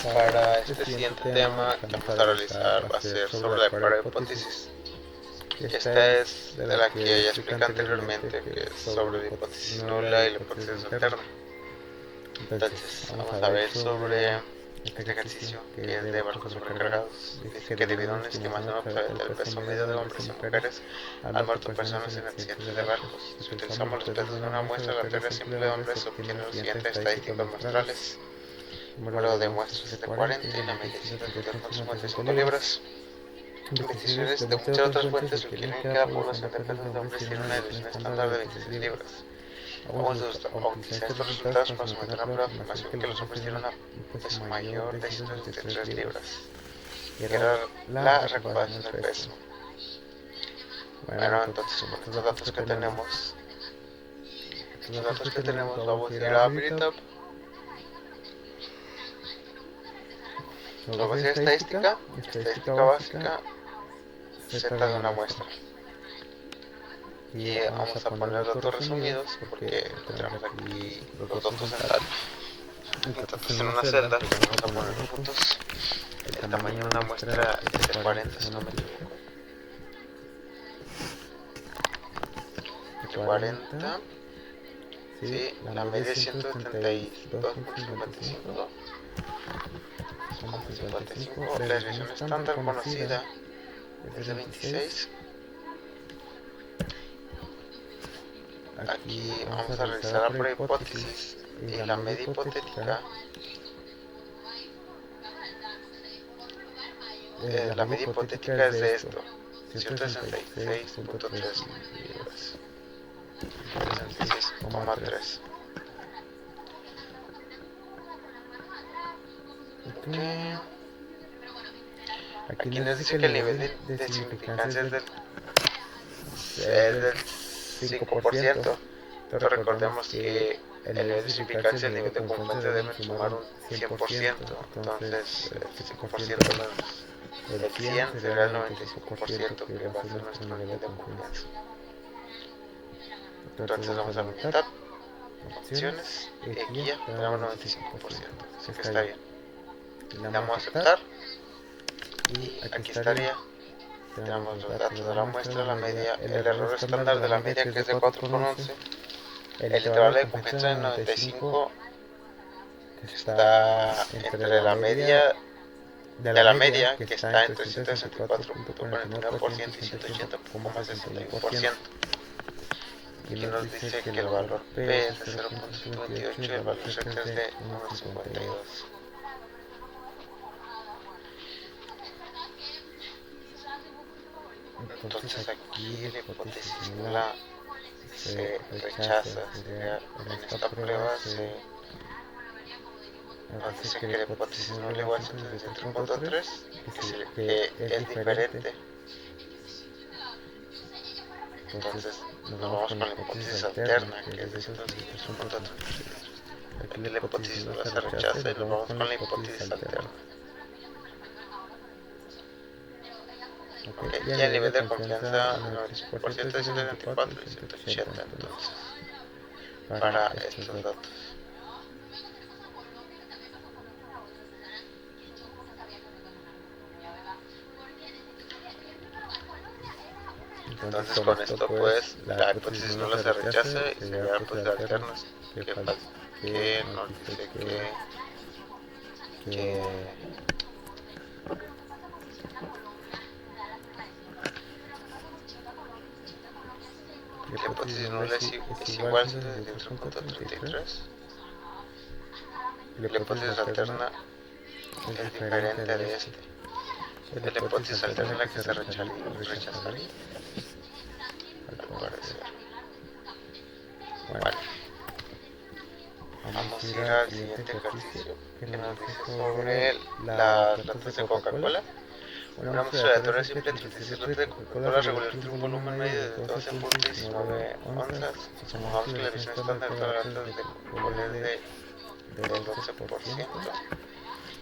Para este siguiente tema que vamos a realizar va a ser sobre la prueba de hipótesis. Esta es de la que ya expliqué anteriormente, que es sobre la hipótesis nula y la hipótesis alterna. Entonces, vamos a ver sobre este ejercicio, que es de barcos sobrecargados. Dice que debido a una estimación obsoleta del peso medio de hombres y mujeres, han muerto personas en accidentes de barcos. Si utilizamos los pesos de una muestra aleatoria simple de hombres, se obtienen los siguientes estadísticas muestrales. El número de muestras es de 40 y la medición del total con 55 libras. Investigaciones de muchas otras fuentes sugieren que la población de pesos de hombres tiene una desviación estándar de 26 libras. Vamos a utilizar estos resultados para someter la prueba de afirmación que los hombres tienen un peso mayor de 133 libras, que era la recuperación del peso. Bueno, entonces con estos datos que tenemos, vamos a ir a Veritable. Luego hacer estadística básica, Z de una muestra. Y vamos a poner datos resumidos porque tenemos aquí los datos centrales. Entonces en una celda, vamos a poner juntos. El tamaño de una muestra es de 40, si no me equivoco. De 40. Sí, la media es 132.55. 55. La desviación estándar conocida es de 26. Aquí vamos a realizar la prueba hipótesis y la media hipotética. La media hipotética es de esto, 166.3 libras, 166,3. Aquí nos dice que el nivel de significancia es del 5%. Entonces recordemos que el nivel de significancia y el nivel de confluencia deben sumar un 100%. Entonces el 5% menos el 100 será el 95%, que va a ser nuestro nivel de confianza. Entonces vamos a la mitad, opciones, y aquí ya tenemos 95%, así que está bien. Le damos a aceptar y aquí estaría. Tenemos los datos de la muestra, la media, el error estándar de la media, que es de 4,11. El intervalo de confianza de 95 está entre la media que está entre 164.49% y 180.61%. Aquí nos dice que el valor P es de 0.28 y el valor Z es de 1.52. Entonces aquí la hipótesis nula se rechaza. En esta prueba nos dice que la hipótesis nula igual a 163.3, que es diferente. Entonces nos vamos con la hipótesis alterna, que es de 163.3. Aquí la hipótesis nula se rechaza y nos vamos con la hipótesis alterna. Okay. Y el nivel de confianza 95% es 124 y 180 entonces para estos datos. Entonces con esto pues la hipótesis nula se rechaza y se ve pues de alternas que nos dice que la hipótesis nula es igual a 163.33. La hipótesis alterna es diferente de este. La hipótesis alterna es la que se rechazaría, al parecer. Bueno, vamos a ir al siguiente ejercicio que nos dice sobre las latas de Coca-Cola. Una muestra aleatoria simple de 36 latas de Coca-Cola regular tiene un volumen medio de 12.19 onzas. Supongamos que la visión estándar de todas las latas de Coca-Cola es del 12%.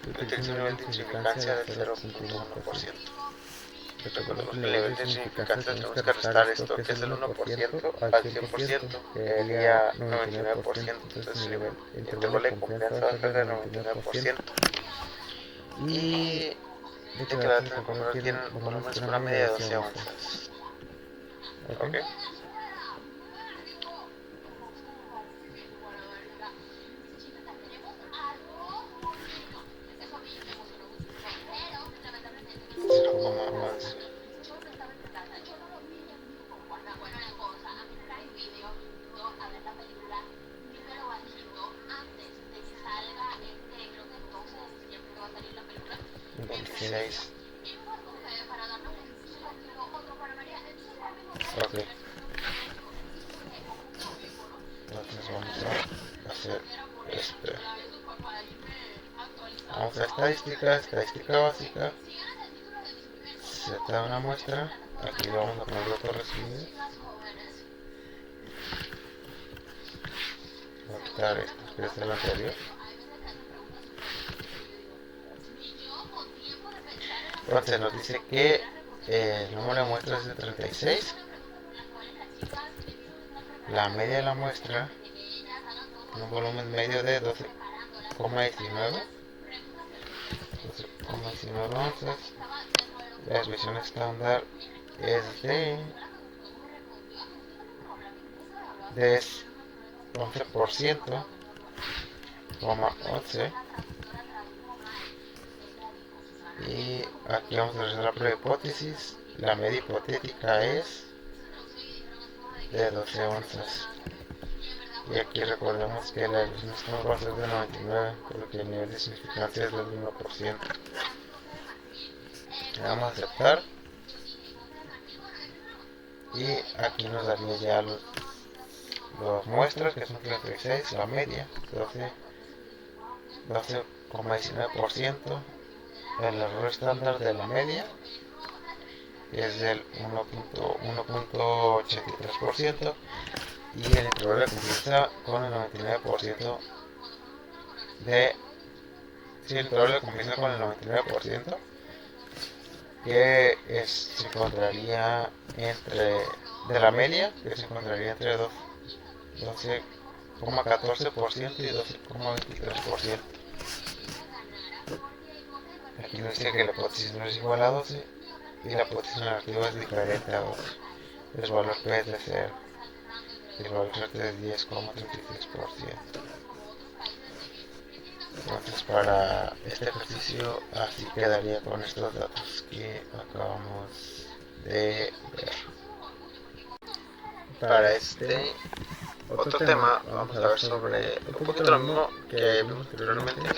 Y utiliza un nivel de significancia del 0.1%. Recordemos que el nivel de significancia tenemos que restar esto, que es el 1% al 100%, que sería 99%. Entonces el intervalo de confianza va a ser del 99%. Y de que la latas de Coca-Cola tienen volúmenes con una media de 12 onzas. ¿Ok? Ok. Entonces vamos a hacer vamos a estadística básica. Se da una muestra. Aquí le vamos a poner los datos recibidos. Voy a quitar esto, que es el anterior. Entonces nos dice que el número de muestras es de 36. La media de la muestra tiene un volumen medio de 12,19 onzas. La desviación estándar es de 11%, 11. Y aquí vamos a realizar la prueba de hipótesis. La media hipotética es de 12 onzas. Y aquí recordemos que la desviación estándar va a ser de 99, por lo que el nivel de significancia es del 1%. Le damos a aceptar. Y aquí nos daría ya los muestras, que son 36, la media 12,19%, el error estándar de la media es del 1.83%, y el intervalo de confianza con el 99% de... Sí, el intervalo de confianza con el 99%, que se encontraría entre... de la media, que se encontraría entre 12,14% y 12,23%. Aquí nos dice que la hipótesis no es igual a 12 y la hipótesis negativa es diferente a 12. El valor P es de 0 y el valor Z es 10,36%. Entonces, para este ejercicio así quedaría con estos datos que acabamos de ver. Para este otro tema vamos a ver sobre un poquito lo mismo que vimos anteriormente,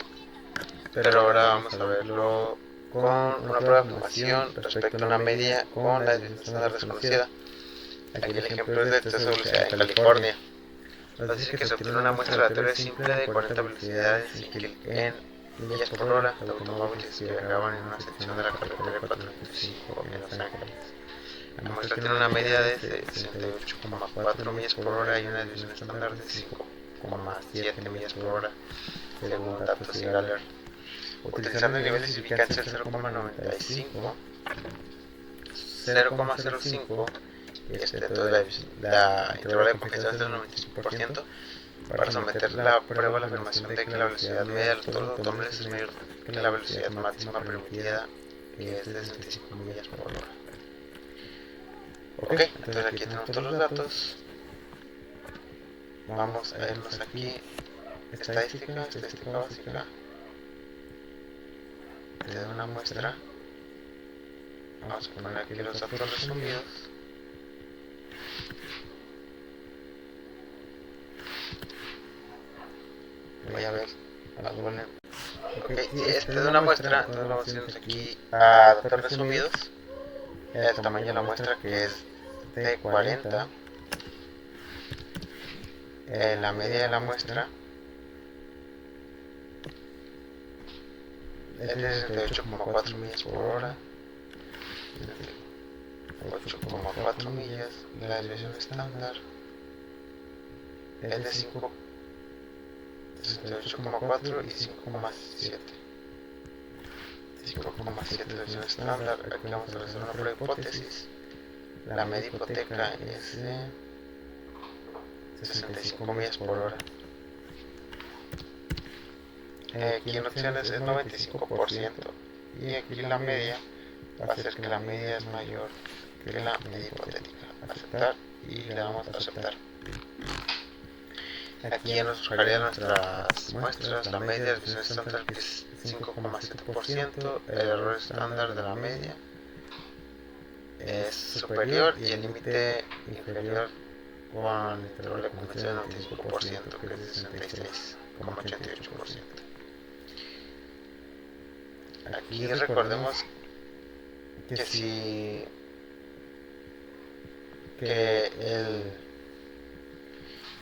pero ahora vamos a verlo con una prueba de afirmación respecto a una media con la desviación estándar desconocida. Aquí el ejemplo es de test de velocidad en California. Nos dice que se obtiene una muestra aleatoria simple de 40 velocidades en millas por hora de automóviles que viajaban en una sección de la carretera 405 en Los Ángeles. La muestra tiene una media de 68,4 millas por hora y una desviación estándar de 5,7 millas por hora, según datos y Galler. Utilizando el nivel de significancia del 0,95, 0,05, toda la intervalo de confianza es del 95%, para someter la prueba a la afirmación de que la velocidad media de los automóviles es mayor que la velocidad máxima permitida, que es de 65 millas por hora. Ok, entonces aquí tenemos todos los datos. Vamos a irnos aquí, estadística básica, de una muestra. Vamos a poner aquí los datos resumidos. Voy a ver algo. Ok, y esta es una muestra, entonces vamos a irnos aquí a datos resumidos. El tamaño de la muestra, que es de 40. La media de la muestra es de 68,4 millas por hora. 8,4 millas. La desviación estándar es de 68,4 y 5,7. 5,7 desviación estándar. Aquí vamos a realizar una prueba de hipótesis. La media hipoteca es de 65 millas por hora. Aquí en opciones es 95%. Y aquí la media va a ser que la media es mayor que la media hipotética. Aceptar, y le damos a aceptar. Aquí nos buscaría nuestras muestras. La media de desviación estándar, que es 5,7%. El error estándar de la media es superior y el límite inferior con el intervalo de confianza del 95%, que es de 66,88%. Aquí recordemos que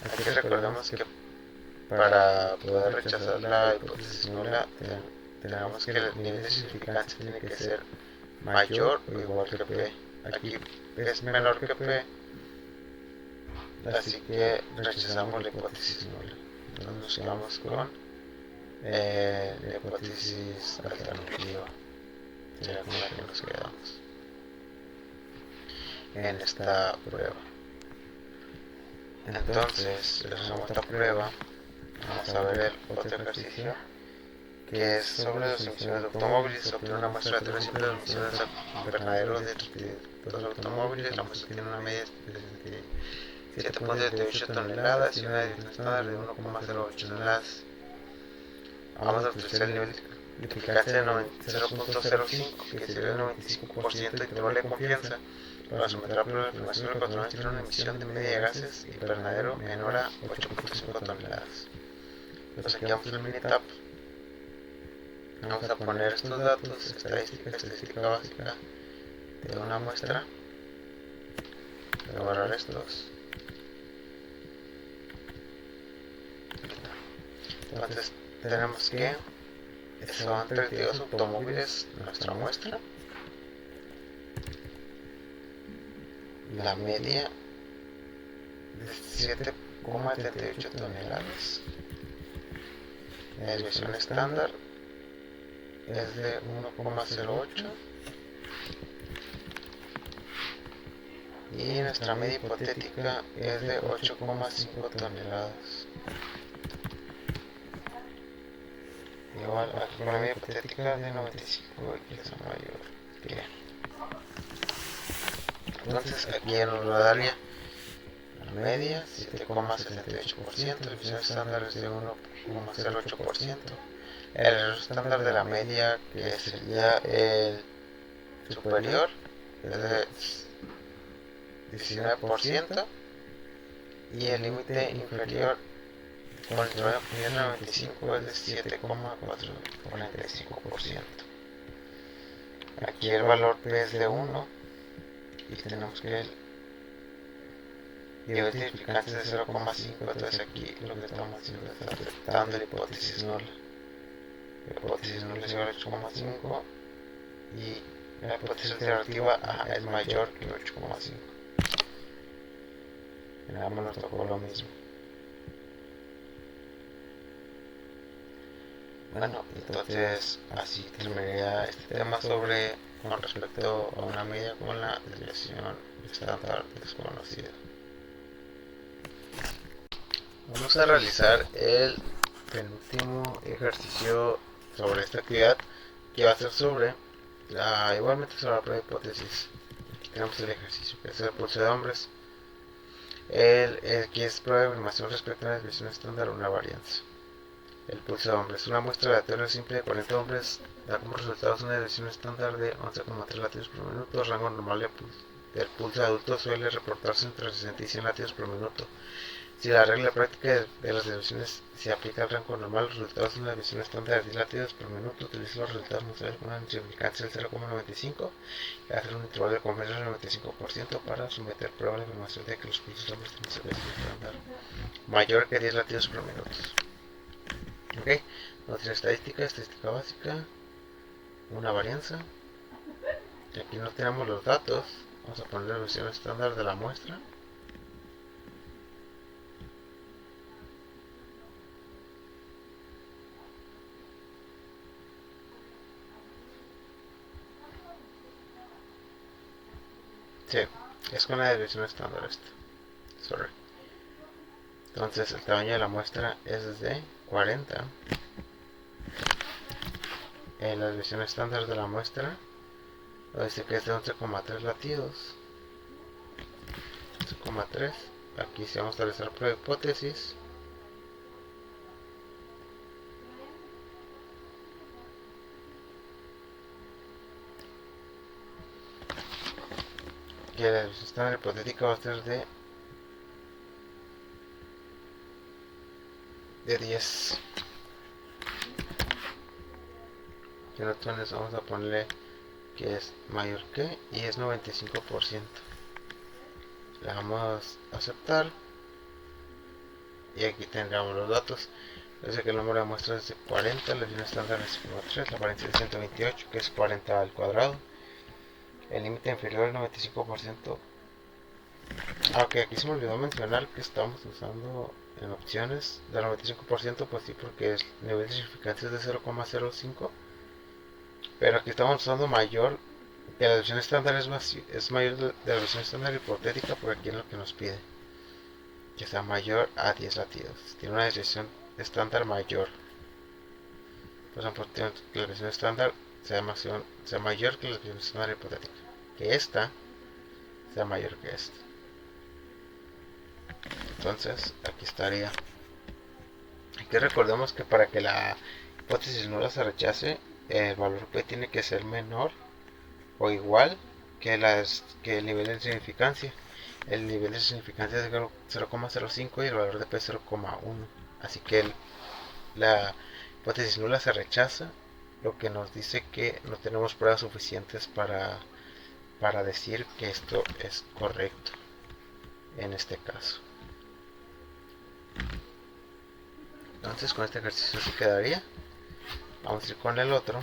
aquí recordemos que para poder rechazar la hipótesis nula tenemos que el nivel de significancia tiene que ser mayor o igual que P. Aquí es menor que P, así que rechazamos la hipótesis nula. Entonces nos quedamos con la hipótesis alternativa, sería con la que nos quedamos en esta prueba. Entonces, hacemos otra prueba Vamos a ver el otro ejercicio, que es sobre las emisiones de automóviles. Se obtiene una muestra aleatoria simple de las emisiones del invernadero de dos automóviles. La muestra tiene una media de 7.78 toneladas y una desviación estándar de 1,08 toneladas. Vamos a utilizar el nivel de eficacia de 0.05, que sería el 95% de intervalo de confianza, para someter a prueba la afirmación del control tiene una emisión de media de gases invernadero menor a 8.5 toneladas. Entonces aquí vamos en el Minitab. Vamos a poner estos datos, estadística básica de una muestra. Voy a borrar estos. Entonces tenemos que son 32 automóviles nuestra muestra. La media de 7,78 toneladas. La desviación estándar es de 1,08 y nuestra media hipotética es de 8,5 toneladas. Igual aquí con la media hipotética de 95 y que es mayor. Bien. Entonces aquí en nos daría la media 7,78%, la emisión estándar es de 1,08%, el error estándar de la media, que sería el superior, es de 19%, y el límite inferior con el intervalo de 95 es de 7,45%. Aquí el valor P es de 1 y tenemos que el nivel de significancia es de 0,5, entonces aquí lo que estamos haciendo es aceptando la hipótesis nula. La hipótesis nula es igual a 8,5 y la hipótesis alternativa A es mayor que 8,5. En ambos nos tocó lo mismo. Bueno, entonces así terminaría este tema sobre con respecto a una media con la desviación estándar desconocida. Vamos a realizar el penúltimo ejercicio sobre esta actividad, que va a ser sobre igualmente sobre la prueba de hipótesis. Aquí tenemos el ejercicio, que es el pulso de hombres. Aquí es prueba de afirmación respecto a la desviación estándar o una varianza. El pulso de hombres. Una muestra aleatoria simple de 40 hombres da como resultados una desviación estándar de 11,3 latidos por minuto. El rango normal del pulso de adulto suele reportarse entre 60 y 100 latidos por minuto. Si la regla práctica de las desviaciones se aplica al rango normal, los resultados de una desviación estándar de 10 latidos por minuto, utiliza los resultados mostrados con una significancia del 0,95 y hacer un intervalo de confianza del 95% para someter prueba a la afirmación de que los pulsos de hombres tienen desviación estándar mayor que 10 latidos por minuto. Ok, nuestra estadística básica, una varianza. Y aquí no tenemos los datos. Vamos a poner la versión estándar de la muestra. Sí, es con la desviación estándar esta. Sorry. Entonces el tamaño de la muestra es de 40. En la desviación estándar de la muestra dice que es de 11,3 latidos. 11,3. Aquí sí vamos a realizar prueba de hipótesis. Y la desviación estándar hipotética va a ser de 10. Y entonces vamos a ponerle que es mayor que y es 95%. Le damos a aceptar y aquí tendremos los datos. Dice que el número de muestras es de 40, la desviación estándar es 3, la varianza es de 128, que es 40 al cuadrado. El límite inferior es 95%. Aunque aquí se me olvidó mencionar que estamos usando en opciones del 95%, pues sí, porque el nivel de significancia es de 0,05. Pero aquí estamos usando mayor, que la desviación estándar es mayor de la desviación estándar hipotética, porque aquí es lo que nos pide, que sea mayor a 10 latidos. Tiene una desviación estándar mayor. Por ejemplo, tiene que la desviación estándar sea mayor que la desviación estándar hipotética. Que esta sea mayor que esta. Entonces, aquí estaría. Aquí recordemos que para que la hipótesis nula se rechace, el valor P tiene que ser menor o igual que el nivel de significancia. El nivel de significancia es 0,05 y el valor de P es 0,1. Así que la hipótesis nula se rechaza, lo que nos dice que no tenemos pruebas suficientes para decir que esto es correcto en este caso. Entonces con este ejercicio se quedaría. Vamos a ir con el otro,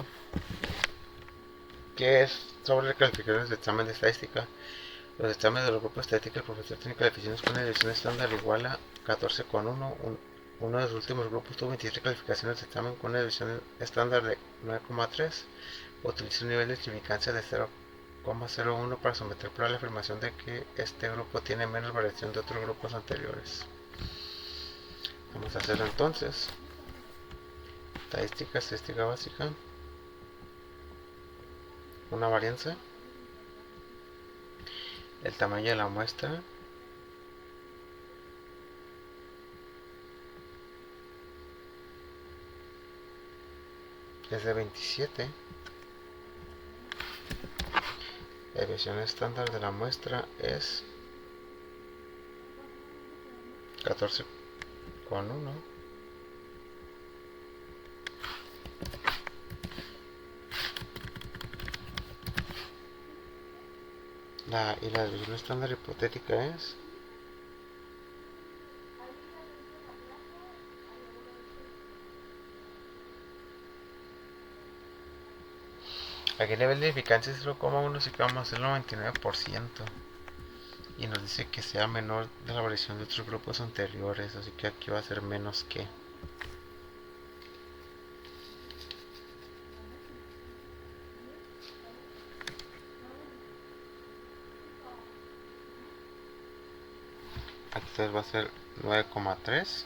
que es sobre las calificaciones de examen de estadística. Los exámenes de los grupos de estadística, el profesor tiene calificaciones con una división estándar igual a 14,1. Uno de los últimos grupos tuvo 27 calificaciones de examen con una división estándar de 9,3. Utiliza un nivel de significancia de 0,01 para someter prueba la afirmación de que este grupo tiene menos variación de otros grupos anteriores. Vamos a hacerlo entonces. Estadística básica. Una varianza. El tamaño de la muestra. Es de 27. La desviación estándar de la muestra es 14,1. Y la desviación estándar hipotética es aquí el nivel de eficacia es 0,1, así que vamos a hacer el 99%. Y nos dice que sea menor de la variación de otros grupos anteriores, así que aquí va a ser menos que. Aquí entonces va a ser 9,3.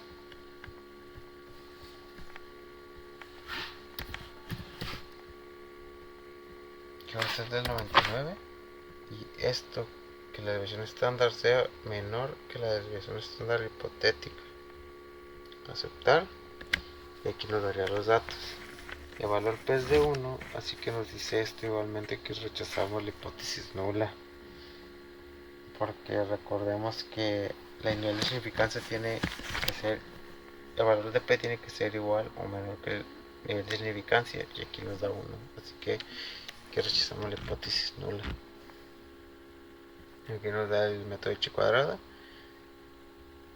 Que va a ser del 99. Y esto, que la desviación estándar sea menor que la desviación estándar hipotética. Aceptar. Y aquí nos daría los datos. El valor P es de 1, así que nos dice esto igualmente que rechazamos la hipótesis nula. Porque recordemos que el nivel de significancia tiene que ser, el valor de P tiene que ser igual o menor que el nivel de significancia, y aquí nos da 1. Así que rechazamos la hipótesis nula. Aquí nos da el método de chi cuadrada,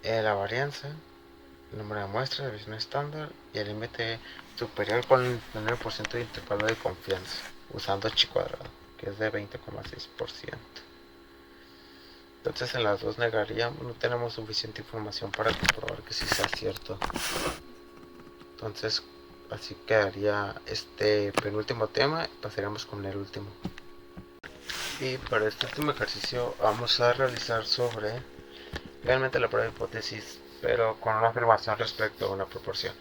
la varianza, el número de muestras, la desviación estándar y el límite superior con el 9% de intervalo de confianza usando chi cuadrado, que es de 20,6%. Entonces en las dos negaríamos, no tenemos suficiente información para comprobar que sí sea cierto. Entonces así quedaría este penúltimo tema y pasaríamos con el último. Y para este último ejercicio vamos a realizar sobre realmente la prueba de hipótesis, pero con una afirmación respecto a una proporción.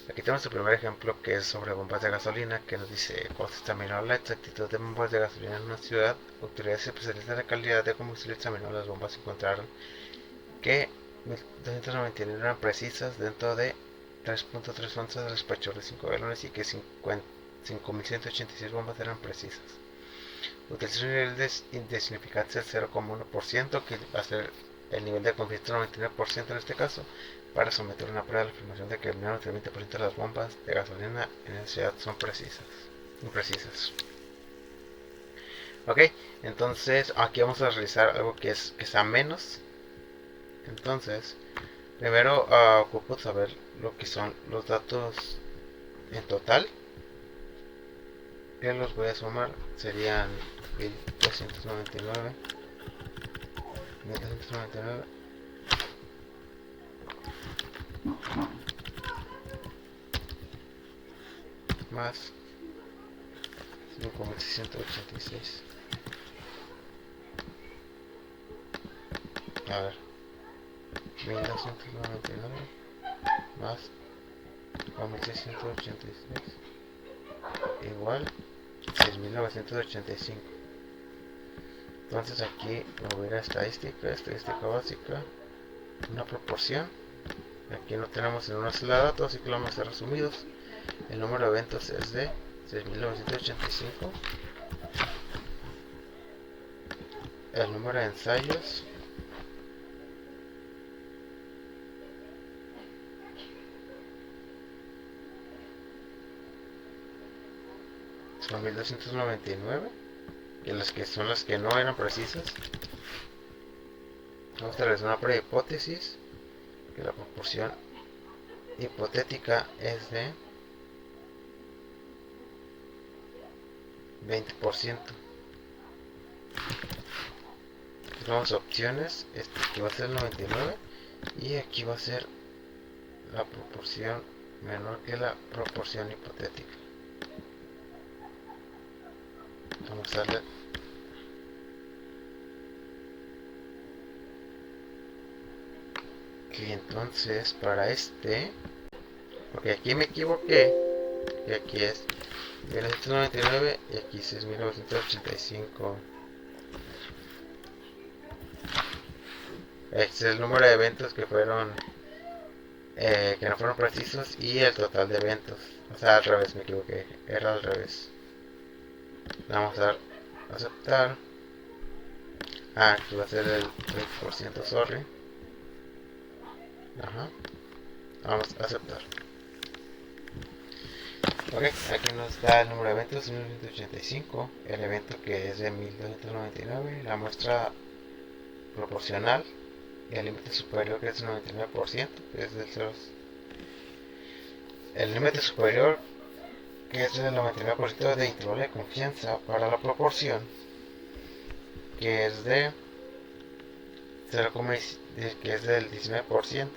Aquí tenemos el primer ejemplo, que es sobre bombas de gasolina, que nos dice: cuando se examinó la exactitud de bombas de gasolina en una ciudad, autoridades especialistas de calidad de combustible examinaron las bombas y encontraron que 1299 eran precisas dentro de 3.3 onzas de despacho de 5 galones y que 5186 bombas eran precisas. Utiliza un nivel de significancia del 0,1%, que va a ser el nivel de confianza del 99% en este caso, para someter una prueba de la afirmación de que al menos el 20% de las bombas de gasolina en la ciudad son imprecisas. Ok, entonces aquí vamos a realizar algo que sea menos. Entonces, primero ocupo saber lo que son los datos en total, que los voy a sumar. Serían 1299 más 5686. A ver, 1299 más a 1686 igual 6985. Entonces aquí voy a ir a estadística básica, una proporción. Aquí no tenemos en una sola dato, así que lo vamos a hacer resumidos. El número de eventos es de 6985. El número de ensayos son 1299. Y las que son las que no eran precisas. Vamos a realizar una prueba de hipótesis, que la proporción hipotética es de 20%. Vamos a opciones, aquí va a ser el 99 y aquí va a ser la proporción menor que la proporción hipotética. Vamos a darle y entonces para porque aquí me equivoqué, y aquí es 1999 y aquí es 1985. Este es el número de eventos que fueron que no fueron precisos y el total de eventos. O sea, al revés, me equivoqué, era al revés. Vamos a dar aceptar. Aquí va a ser el 20%, sorry. Ajá. Vamos a aceptar. Ok, aquí nos da el número de eventos 1985, el evento que es de 1299, la muestra proporcional y el límite superior que es el 99%, que es del 0. El límite superior que es del 99% de intervalo de confianza para la proporción que es de 0, que es del 19%.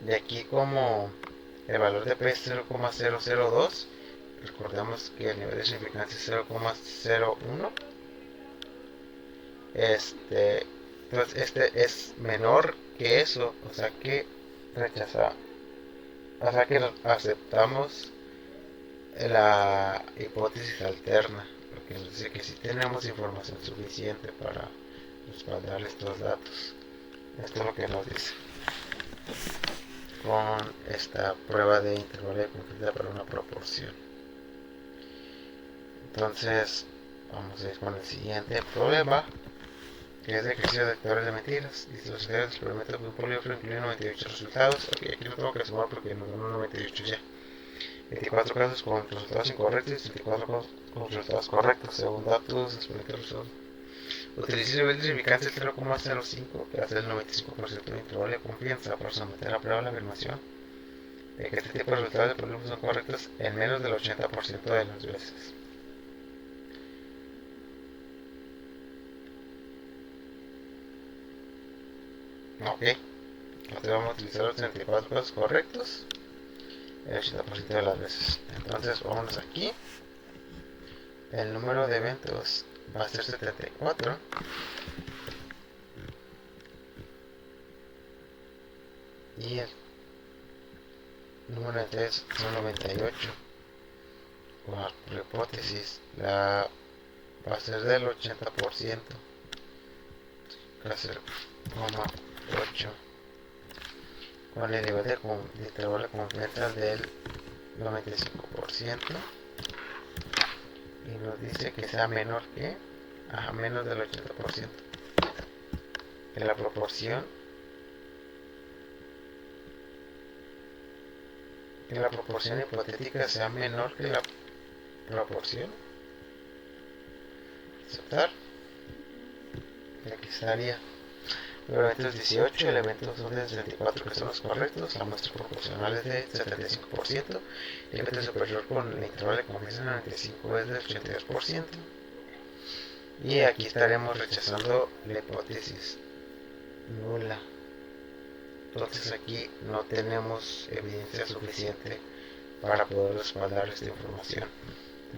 De aquí como el valor de P es 0,002, recordemos que el nivel de significancia es 0,01. Entonces este es menor que eso, o sea que aceptamos la hipótesis alterna, porque nos dice que si tenemos información suficiente para respaldar estos datos. Esto es lo que nos dice con esta prueba de intervalo de confianza para una proporción. Entonces vamos a ir con el siguiente problema, que es de ejercicio de detectores de mentiras. Dice: los estudios del experimento de un polígrafo incluyen 98 resultados. Ok, aquí no tengo que sumar porque nos dan 98 ya. 24 casos con resultados incorrectos y 24 casos con resultados correctos, según datos experimentales. Utilice el nivel de significancia del 0,05, que hace el 95% de intervalo de confianza para someter a prueba la afirmación de que este tipo de resultados de polígrafo son correctos en menos del 80% de las veces. Ok, entonces vamos a utilizar los 34 casos correctos el 80% de las veces. Entonces vámonos aquí. El número de eventos va a ser 74. Y el número de test son 98. Por hipótesis, va a ser del 80%. Va a ser 0,8. Con el nivel de intervalo de confianza del 95%. Y nos dice que sea menor que menos del 80%. Que la proporción hipotética sea menor que la proporción. Aceptar. Y aquí estaría. El evento es 18, el evento son de 64 que son los correctos, la muestra proporcional es de 75%, el límite superior con el intervalo de confianza 95 es del 82%. Y aquí estaremos rechazando la hipótesis nula. Entonces aquí no tenemos evidencia suficiente para poder respaldar esta información,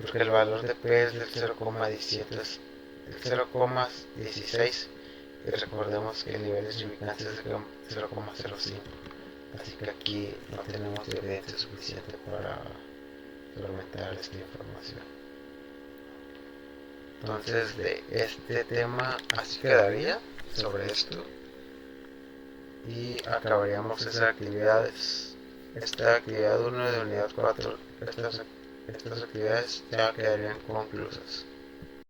porque el valor de P es del 0,16 y recordemos que el nivel de significancia es de 0,05. así que aquí no tenemos evidencia suficiente para solventar esta información. Entonces de este tema así quedaría sobre esto y acabaríamos esas actividades. Esta actividad 1 de unidad 4, estas actividades ya quedarían conclusas.